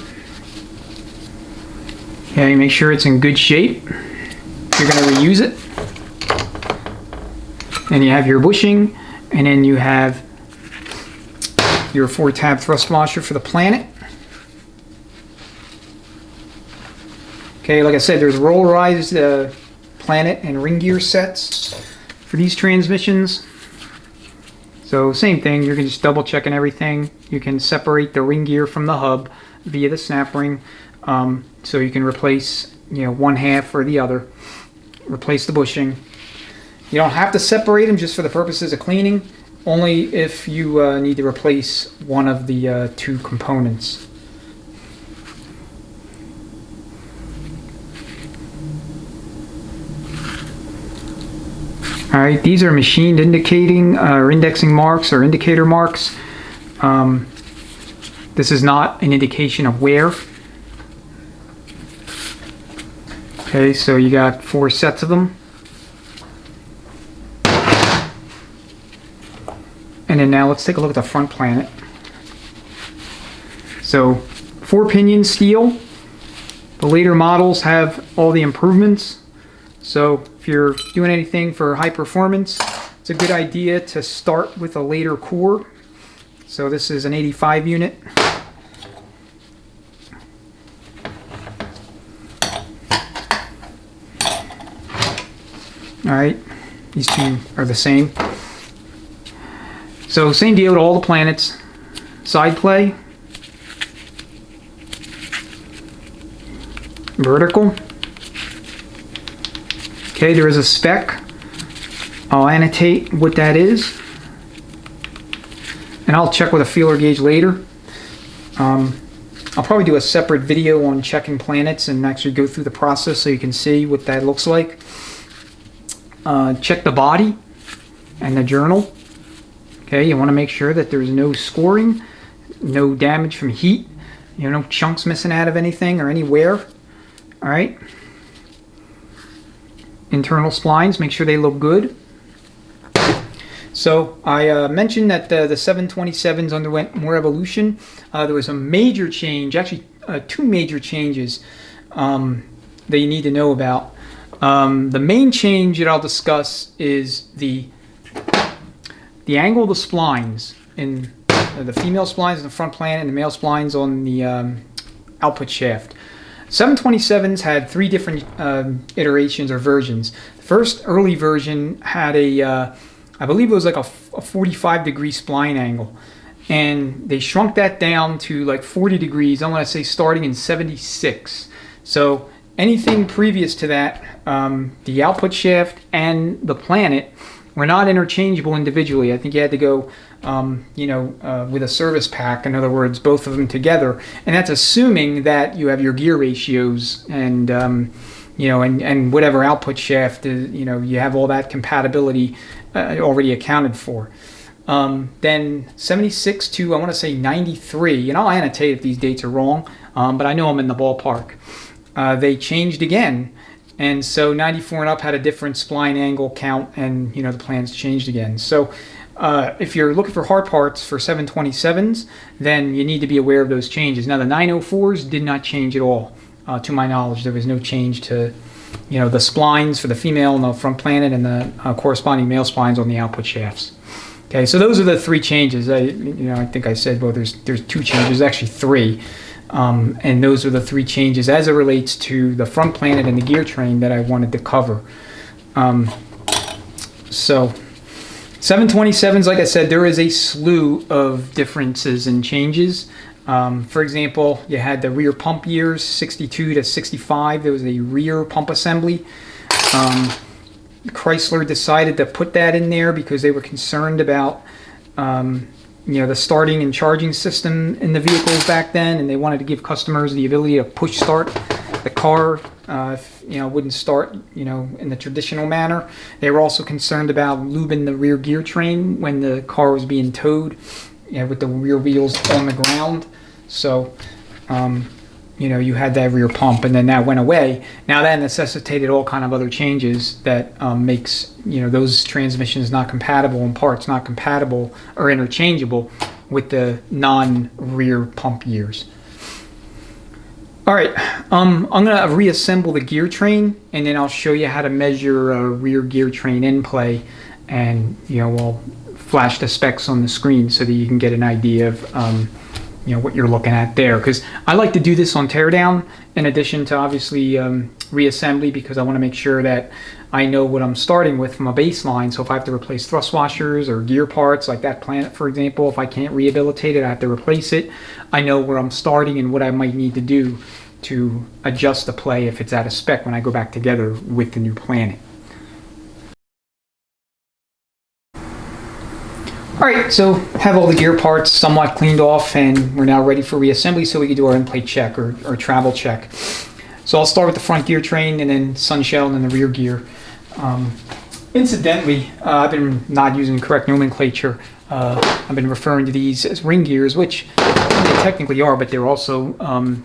S1: Okay, make sure it's in good shape. You're going to reuse it. Then you have your bushing, and then you have your 4-tab thrust washer for the planet. Okay, like I said, there's rollarized planet and ring gear sets for these transmissions. So same thing, you can just double checking everything. You can separate the ring gear from the hub via the snap ring. So you can replace one half or the other. Replace the bushing. You don't have to separate them just for the purposes of cleaning. Only if you need to replace one of the 2 components. Alright, these are machined indicating or indexing marks or indicator marks. This is not an indication of wear. Okay, so you got 4 sets of them. And then now let's take a look at the front planet. So 4-pinion steel. The later models have all the improvements. So if you're doing anything for high performance, it's a good idea to start with a later core. So this is an 85 unit. Alright, these 2 are the same. So same deal with all the planets. Side play. Vertical. Okay, there is a spec. I'll annotate what that is. And I'll check with a feeler gauge later. I'll probably do a separate video on checking planets and actually go through the process so you can see what that looks like. Check the body and the journal. Okay, you want to make sure that there's no scoring, no damage from heat, no chunks missing out of anything or any wear. All right. Internal splines, make sure they look good. So I mentioned that the 727s underwent more evolution. There was a major change, actually 2 major changes that you need to know about. The main change that I'll discuss is the angle of the splines. in the female splines in the front planet and the male splines on the output shaft. 727s had three different iterations or versions. The first early version had I believe it was like a 45-degree spline angle. And they shrunk that down to like 40 degrees, I want to say starting in 76. So anything previous to that, the output shaft and the planet were not interchangeable individually. I think you had to go with a service pack, in other words, both of them together. And that's assuming that you have your gear ratios and and whatever output shaft, you have all that compatibility already accounted for. Then 76 to, I want to say 93, and I'll annotate if these dates are wrong, but I know I'm in the ballpark. They changed again, and so 94 and up had a different spline angle count, and the plans changed again. So if you're looking for hard parts for 727s, then you need to be aware of those changes. Now the 904s did not change at all. To my knowledge, there was no change to the splines for the female and the front planet and the corresponding male splines on the output shafts. Okay, so those are the three changes. I think I said, well, there's two changes, actually three. And those are the three changes as it relates to the front planet and the gear train that I wanted to cover. So 727s, like I said, there is a slew of differences and changes. For example, you had the rear pump years, 62 to 65. There was a rear pump assembly. Chrysler decided to put that in there because they were concerned about the starting and charging system in the vehicles back then, and they wanted to give customers the ability to push start the car wouldn't start in the traditional manner. They were also concerned about lubing the rear gear train when the car was being towed with the rear wheels on the ground. So you had that rear pump, and then that went away. Now that necessitated all kind of other changes that makes those transmissions not compatible and parts not compatible or interchangeable with the non-rear pump years. All right, I'm gonna reassemble the gear train, and then I'll show you how to measure a rear gear train in play, and we'll flash the specs on the screen so that you can get an idea of what you're looking at there, because I like to do this on teardown in addition to obviously reassembly, because I want to make sure that I know what I'm starting with from a baseline. So if I have to replace thrust washers or gear parts like that planet, for example, if I can't rehabilitate it, I have to replace it. I know where I'm starting and what I might need to do to adjust the play if it's out of spec when I go back together with the new planet. Alright, so have all the gear parts somewhat cleaned off, and we're now ready for reassembly so we can do our in-plate check or travel check. So I'll start with the front gear train, and then sun shell, and then the rear gear. Incidentally, I've been not using correct nomenclature. I've been referring to these as ring gears, which they technically are, but they're also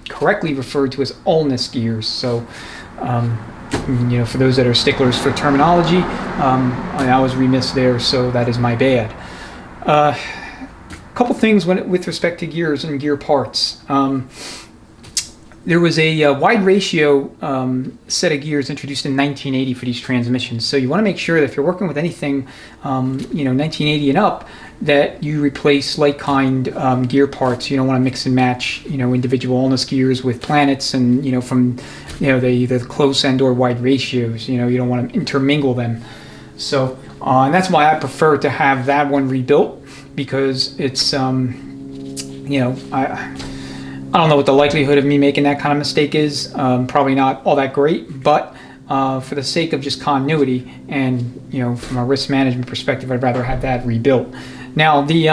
S1: correctly referred to as ulnus gears. So for those that are sticklers for terminology, I was remiss there, so that is my bad. A couple things with respect to gears and gear parts. There was a wide ratio set of gears introduced in 1980 for these transmissions. So you want to make sure that if you're working with anything, 1980 and up, that you replace like kind gear parts. You don't want to mix and match, individual ulnus gears with planets, and from the close and or wide ratios. You don't want to intermingle them. So and that's why I prefer to have that one rebuilt, because it's I don't know what the likelihood of me making that kind of mistake is. Probably not all that great, but for the sake of just continuity and from a risk management perspective, I'd rather have that rebuilt. Now the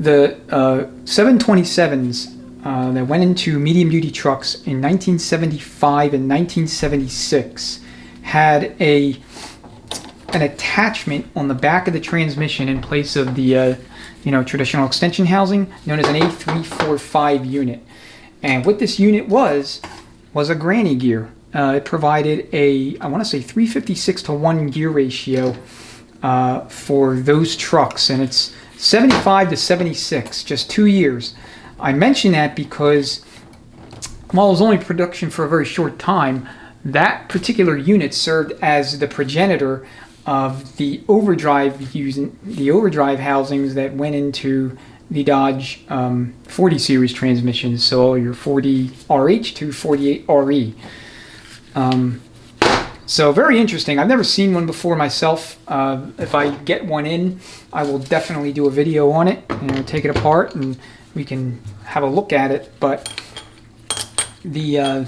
S1: the 727s that went into medium duty trucks in 1975 and 1976 had an attachment on the back of the transmission in place of the traditional extension housing, known as an A904 unit. And what this unit was a granny gear. It provided I want to say 356 to 1 gear ratio for those trucks, and it's 75 to 76, just 2 years. I mention that because while it was only production for a very short time, that particular unit served as the progenitor of the overdrive housings that went into the Dodge 40 series transmissions, so your 40RH to 48RE. So very interesting. I've never seen one before myself. If I get one in, I will definitely do a video on it, take it apart and we can have a look at it. But the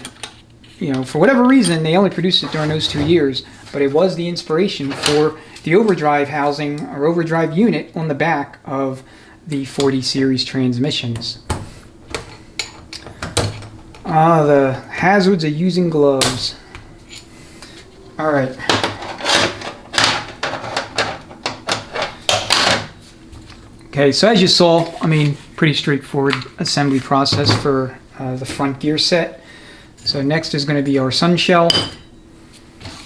S1: for whatever reason, they only produced it during those 2 years, but it was the inspiration for the overdrive housing or overdrive unit on the back of the 40 series transmissions. The hazards of using gloves. All right. Okay, so as you saw, pretty straightforward assembly process for the front gear set. So next is going to be our sun shell.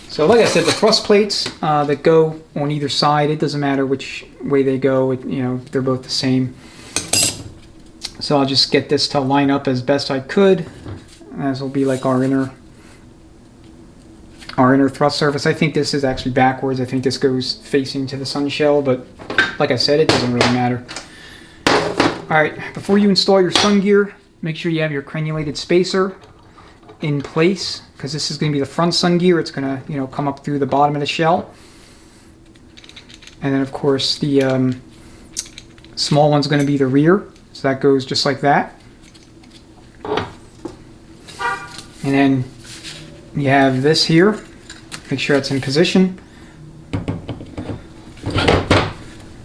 S1: So like I said, the thrust plates that go on either side, it doesn't matter which way they go, they're both the same. So I'll just get this to line up as best I could, as will be like our inner thrust surface. I think this is actually backwards. I think this goes facing to the sun shell, but like I said, it doesn't really matter. Alright, before you install your sun gear, make sure you have your crenulated spacer in place, because this is going to be the front sun gear. It's going to come up through the bottom of the shell, and then of course the small one's going to be the rear, so that goes just like that. And then you have this here, make sure it's in position,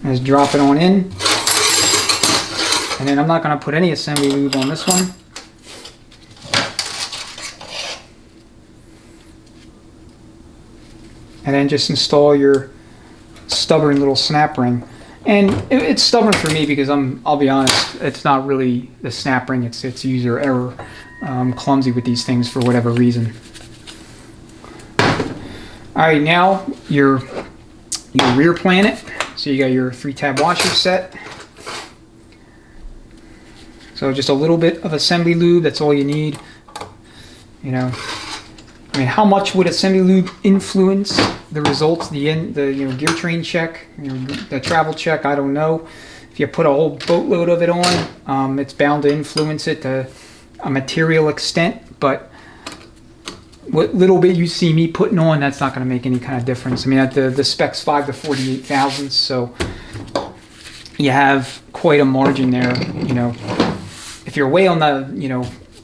S1: just drop it on in. And then I'm not going to put any assembly lube on this one. And then just install your stubborn little snap ring. And it's stubborn for me because I'll be honest, it's not really the snap ring, it's user error. I'm clumsy with these things for whatever reason. Alright, now your rear planet. So you got your 3-tab washer set. So just a little bit of assembly lube, that's all you need. How much would assembly lube influence the results, the gear train check, the travel check? I don't know. If you put a whole boatload of it on, it's bound to influence it to a material extent. But what little bit you see me putting on, that's not going to make any kind of difference. The spec's 5 to 48 thousandths, so you have quite a margin there. If you're way on the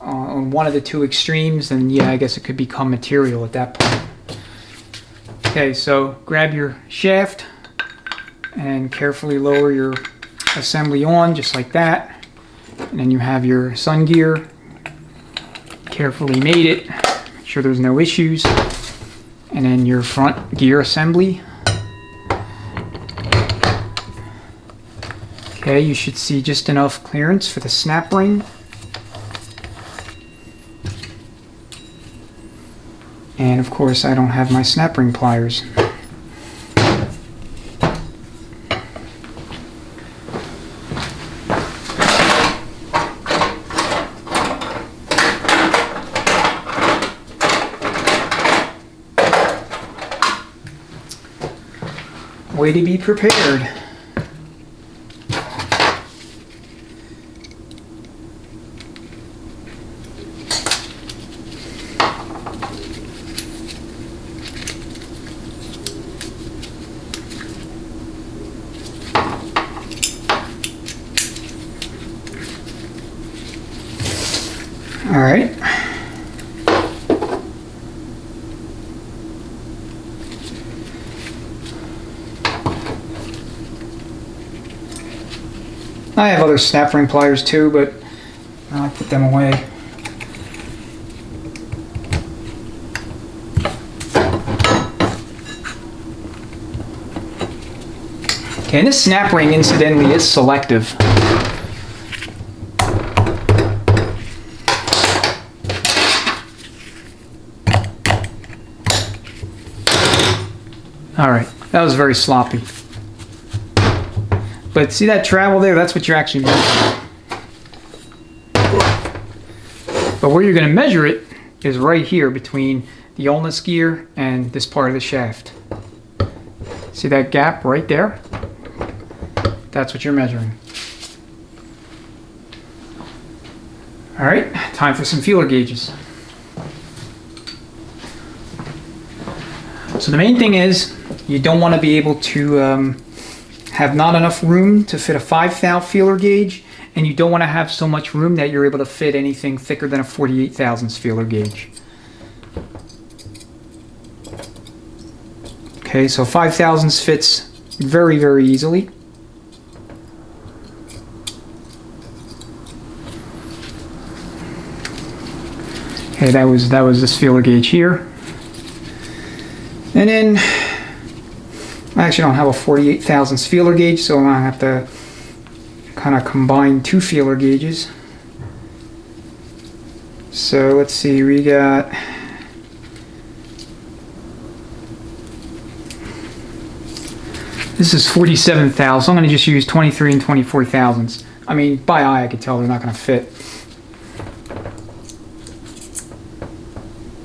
S1: on one of the two extremes, then yeah, I guess it could become material at that point. Okay, so grab your shaft and carefully lower your assembly on, just like that. And then you have your sun gear. Carefully made it, make sure there's no issues. And then your front gear assembly. Okay, you should see just enough clearance for the snap ring. And of course, I don't have my snap ring pliers. Way to be prepared. All right. I have other snap ring pliers too, but I put them away. Okay, and this snap ring incidentally is selective. Alright, that was very sloppy. But see that travel there? That's what you're actually measuring. But where you're going to measure it is right here between the ulna gear and this part of the shaft. See that gap right there? That's what you're measuring. All right, time for some feeler gauges. So the main thing is you don't want to be able to have not enough room to fit a 5 thou feeler gauge, and you don't want to have so much room that you're able to fit anything thicker than a 48 thousandths feeler gauge. Okay, so 5 thousandths fits very, very easily. Okay, that was this feeler gauge here. And then I actually don't have a 48 thousandths feeler gauge, so I'm gonna have to kind of combine two feeler gauges. So let's see, we got this is 47 thou, so I'm going to just use 23 and 24 thousandths. I mean, by eye I could tell they're not going to fit.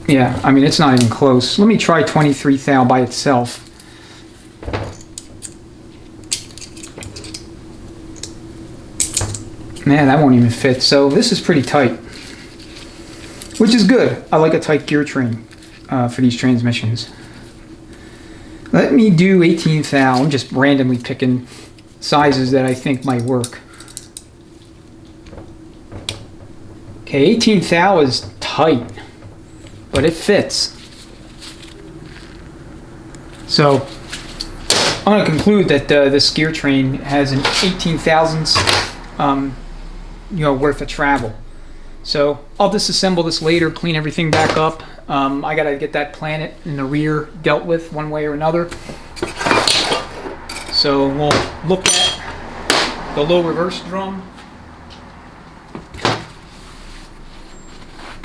S1: Yeah, I mean, it's not even close. Let me try 23 thou by itself. Man, that won't even fit. So this is pretty tight, which is good. I like a tight gear train for these transmissions. Let me do 18 thou. I'm just randomly picking sizes that I think might work. Okay, 18 thou is tight, but it fits. So I'm going to conclude that this gear train has an 18 thousandths worth of travel. So I'll disassemble this later, clean everything back up. I gotta get that planet in the rear dealt with one way or another. So we'll look at the low reverse drum.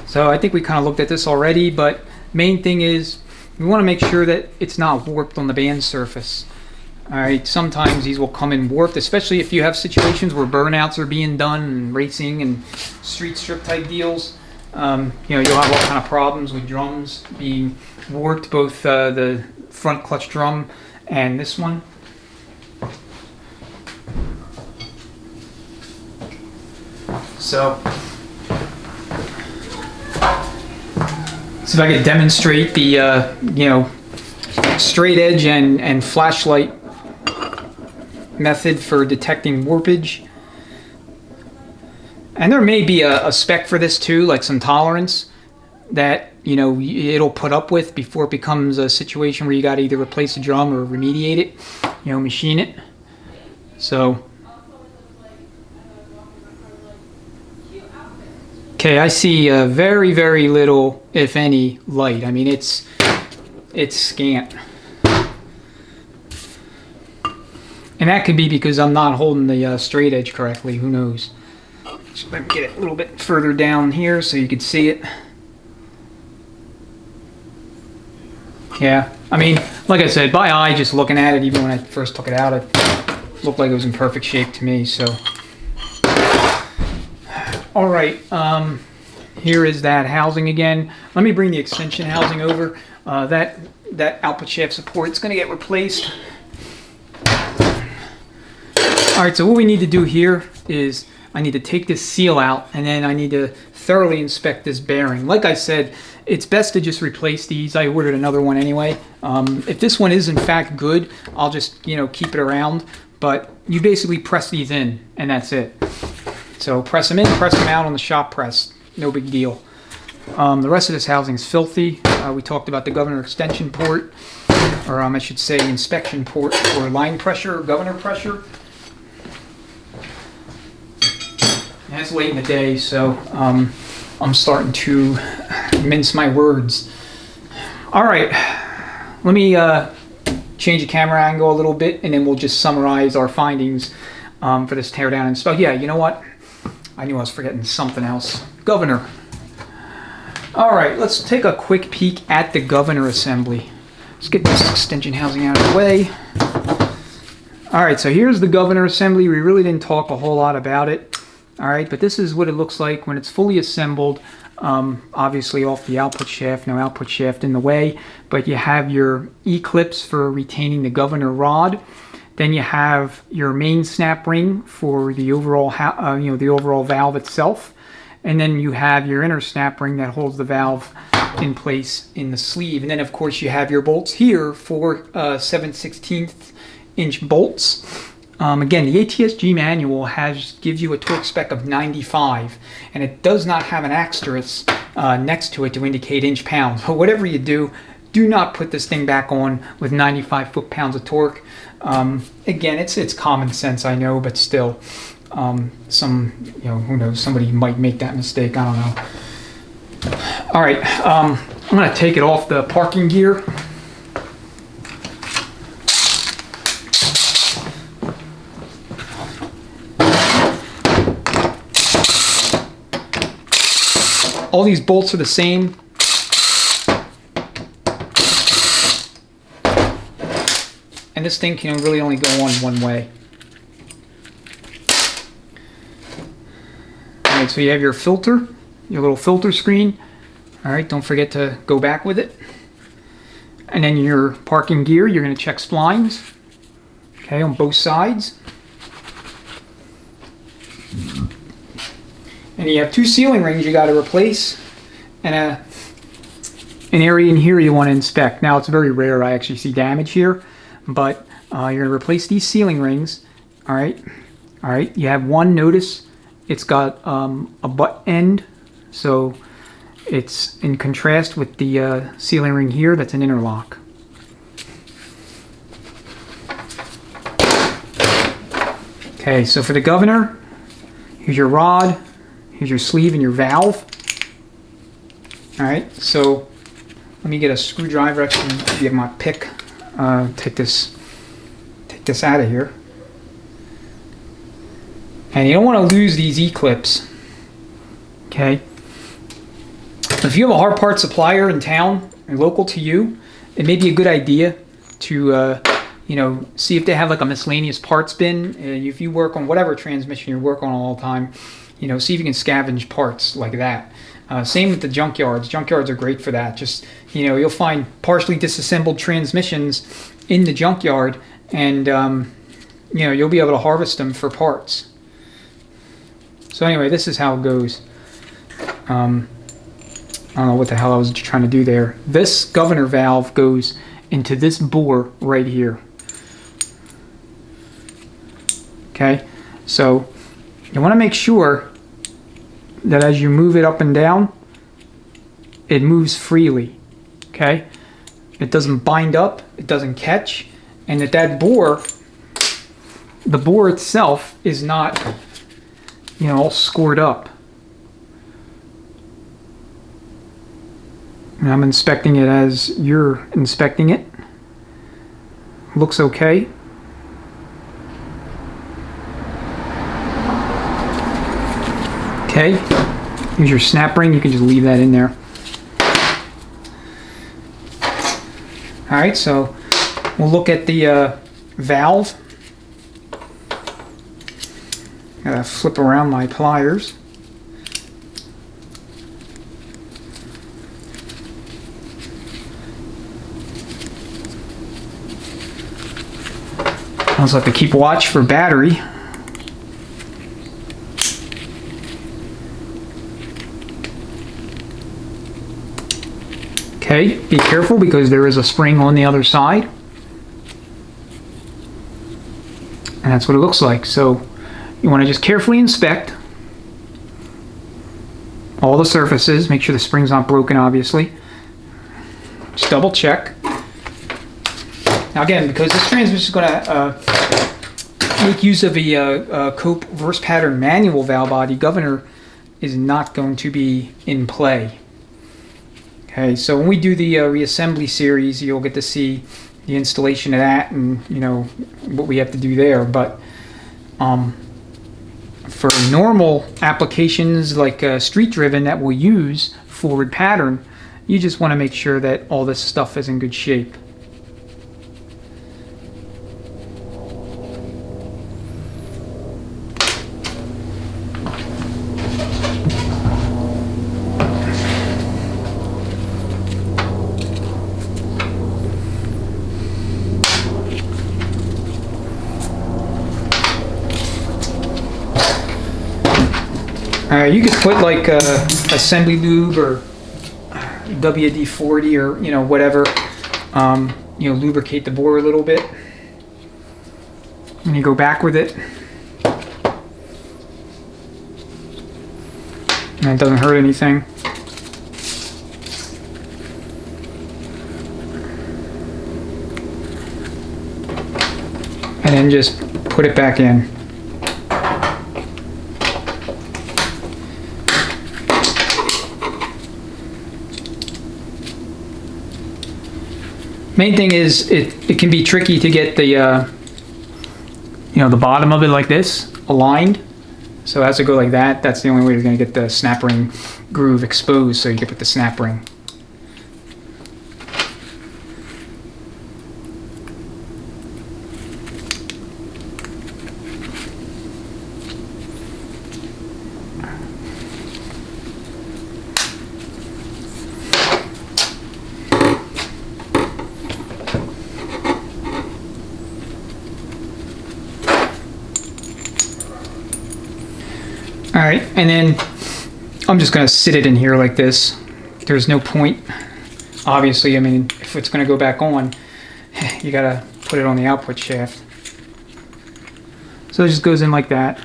S1: So I think we kind of looked at this already, but main thing is we want to make sure that it's not warped on the band surface. Alright, sometimes these will come in warped, especially if you have situations where burnouts are being done and racing and street strip type deals. You'll have all kind of problems with drums being warped, both the front clutch drum and this one. So if I could demonstrate the straight edge and flashlight method for detecting warpage. And there may be a spec for this too, like some tolerance that it'll put up with before it becomes a situation where you got to either replace the drum or remediate it, machine it. So okay, I see very, very little, if any, light. I mean, it's scant. And that could be because I'm not holding the straight edge correctly. Who knows? So let me get it a little bit further down here so you can see it. Yeah, I mean, like I said, by eye, just looking at it, even when I first took it out, it looked like it was in perfect shape to me. So, all right, here is that housing again. Let me bring the extension housing over. That output shaft support is going to get replaced. Alright, so what we need to do here is I need to take this seal out, and then I need to thoroughly inspect this bearing. Like I said, it's best to just replace these. I ordered another one anyway. If this one is in fact good, I'll just keep it around. But you basically press these in, and that's it. So press them in, press them out on the shop press. No big deal. The rest of this housing is filthy. We talked about the governor extension port, or I should say inspection port for line pressure or governor pressure. And it's late in the day, so I'm starting to mince my words. All right, let me change the camera angle a little bit, and then we'll just summarize our findings for this teardown and stuff. Yeah, you know what? I knew I was forgetting something else. Governor. All right, let's take a quick peek at the governor assembly. Let's get this extension housing out of the way. All right, so here's the governor assembly. We really didn't talk a whole lot about it. All right, but this is what it looks like when it's fully assembled. obviously off the output shaft, no output shaft in the way, but you have your E-clips for retaining the governor rod. Then you have your main snap ring for the overall, the overall valve itself. And then you have your inner snap ring that holds the valve in place in the sleeve. And then of course you have your bolts here for 7/16 inch bolts. Again, the ATSG manual gives you a torque spec of 95, and it does not have an asterisk next to it to indicate inch pounds. But whatever you do, do not put this thing back on with 95 foot-pounds of torque. Again, it's common sense, I know, but still, who knows, somebody might make that mistake, I don't know. All right, I'm gonna take it off the parking gear. All these bolts are the same. And this thing can really only go on one way. Alright, so you have your filter, your little filter screen. Alright, don't forget to go back with it. And then your parking gear, you're going to check splines. Okay, on both sides. And you have two sealing rings you got to replace, and an area in here you want to inspect. Now it's very rare I actually see damage here, but you're going to replace these sealing rings. All right. You have one. Notice it's got a butt end, so it's in contrast with the sealing ring here. That's an interlock. Okay, so for the governor, here's your rod. Here's your sleeve and your valve. Alright, so let me get a screwdriver. Actually, get my pick. Take this out of here. And you don't want to lose these E-clips. Okay. If you have a hard part supplier in town or local to you, it may be a good idea to see if they have like a miscellaneous parts bin. If you work on whatever transmission you're working on all the time, see if you can scavenge parts like that. Same with the junkyards. Junkyards are great for that. Just, you'll find partially disassembled transmissions in the junkyard, and, you'll be able to harvest them for parts. So anyway, this is how it goes. I don't know what the hell I was trying to do there. This governor valve goes into this bore right here. Okay, so you want to make sure that as you move it up and down, it moves freely, okay? It doesn't bind up, it doesn't catch, and that bore, the bore itself is not, all scored up. And I'm inspecting it as you're inspecting it. Looks okay. Okay, here's your snap ring. You can just leave that in there. Alright, so we'll look at the valve. Gotta flip around my pliers. I also have to keep watch for battery. Okay, be careful because there is a spring on the other side. And that's what it looks like. So you want to just carefully inspect all the surfaces. Make sure the spring's not broken, obviously. Just double check. Now again, because this transmission is going to make use of a Cope reverse pattern manual valve body, governor is not going to be in play. Okay, so when we do the reassembly series, you'll get to see the installation of that and what we have to do there. But for normal applications like street driven that we'll use forward pattern, you just want to make sure that all this stuff is in good shape. You could put like assembly lube or WD-40 or whatever. Lubricate the bore a little bit, and you go back with it, and it doesn't hurt anything. And then just put it back in. Main thing is it can be tricky to get the the bottom of it like this aligned. So it has to go like that. That's the only way you're going to get the snap ring groove exposed, so you can put the snap ring. All right, and then I'm just gonna sit it in here like this. There's no point. Obviously, I mean, if it's gonna go back on, you gotta put it on the output shaft. So it just goes in like that.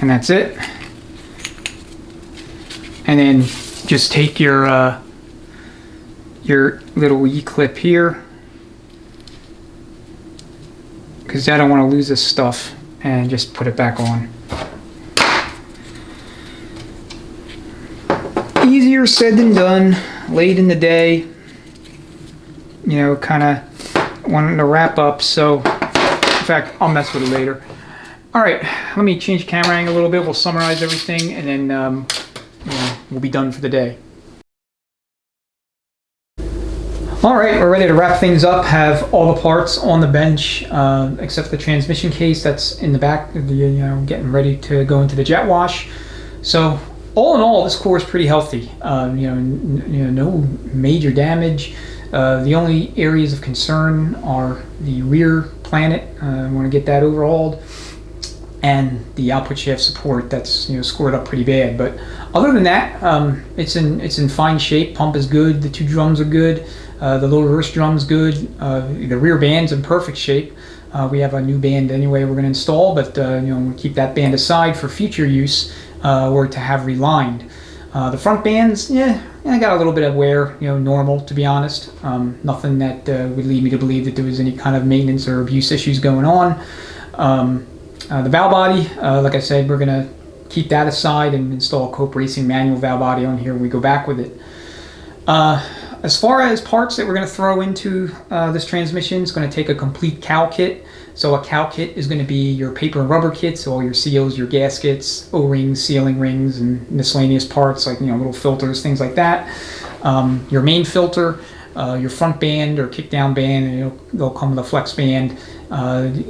S1: And that's it. And then just take your little E-clip here, because I don't want to lose this stuff, and just put it back on. Easier said than done. Late in the day, kind of wanting to wrap up. So, in fact, I'll mess with it later. All right, let me change camera angle a little bit. We'll summarize everything, and then we'll be done for the day. All right, we're ready to wrap things up. Have all the parts on the bench, except for the transmission case that's in the back, getting ready to go into the jet wash. So all in all, this core is pretty healthy. No major damage. The only areas of concern are the rear planet. I want to get that overhauled, and the output shaft support that's scored up pretty bad. But other than that, it's in fine shape. Pump is good. The two drums are good. The low reverse drum's good. The rear band's in perfect shape. We have a new band anyway we're going to install, but we'll keep that band aside for future use or to have relined. The front bands, I got a little bit of wear, normal to be honest. Nothing that would lead me to believe that there was any kind of maintenance or abuse issues going on. The valve body, like I said, we're going to keep that aside and install a Cope Racing manual valve body on here when we go back with it. As far as parts that we're going to throw into this transmission, it's going to take a complete cowl kit. So a cowl kit is going to be your paper and rubber kits, so all your seals, your gaskets, O-rings, sealing rings, and miscellaneous parts like little filters, things like that. Your main filter, your front band or kick down band, and they'll come with a flex band.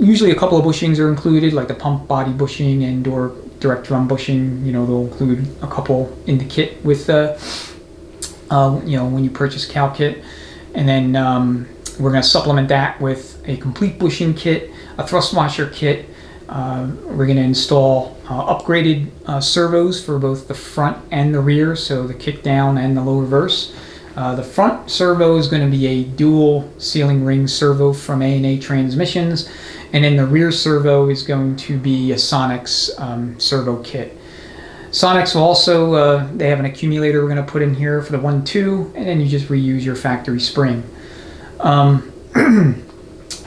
S1: Usually a couple of bushings are included, like the pump body bushing and or direct drum bushing. They'll include a couple in the kit with when you purchase cowl kit. And then we're going to supplement that with a complete bushing kit, a thrust washer kit. We're going to install upgraded servos for both the front and the rear, so the kick down and the low reverse. The front servo is going to be a dual sealing ring servo from A904 transmissions, and then the rear servo is going to be a Sonics servo kit. Sonics will also, they have an accumulator we're going to put in here for the 1-2, and then you just reuse your factory spring.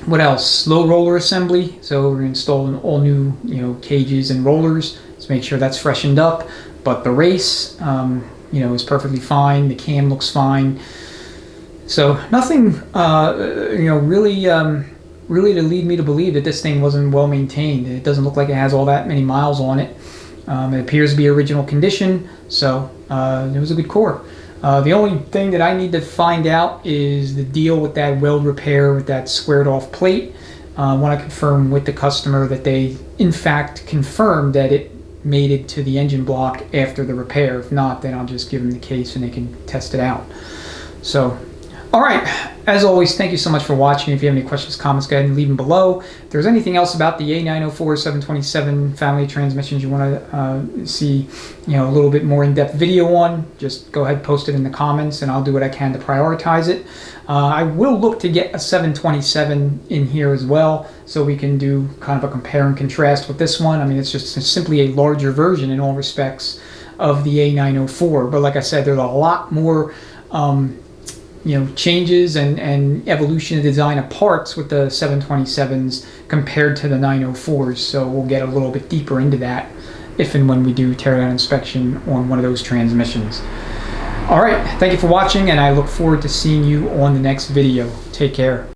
S1: What else? Low roller assembly. So we're installing all new, cages and rollers. Let's make sure that's freshened up. But the race, is perfectly fine. The cam looks fine. So nothing, really to lead me to believe that this thing wasn't well maintained. It doesn't look like it has all that many miles on it. It appears to be original condition, so it was a good core. The only thing that I need to find out is the deal with that weld repair with that squared off plate. I want to confirm with the customer that they in fact confirmed that it made it to the engine block after the repair. If not, then I'll just give them the case and they can test it out. So All right, as always, thank you so much for watching. If you have any questions, comments, go ahead and leave them below. If there's anything else about the A904 727 family transmissions you want to see, a little bit more in-depth video on, just go ahead, post it in the comments, and I'll do what I can to prioritize it. I will look to get a 727 in here as well, so we can do kind of a compare and contrast with this one. I mean, it's just simply a larger version in all respects of the A904, but like I said, there's a lot more changes and evolution of design of parts with the 727s compared to the 904s, so we'll get a little bit deeper into that if and when we do teardown inspection on one of those transmissions. Alright, thank you for watching, and I look forward to seeing you on the next video. Take care.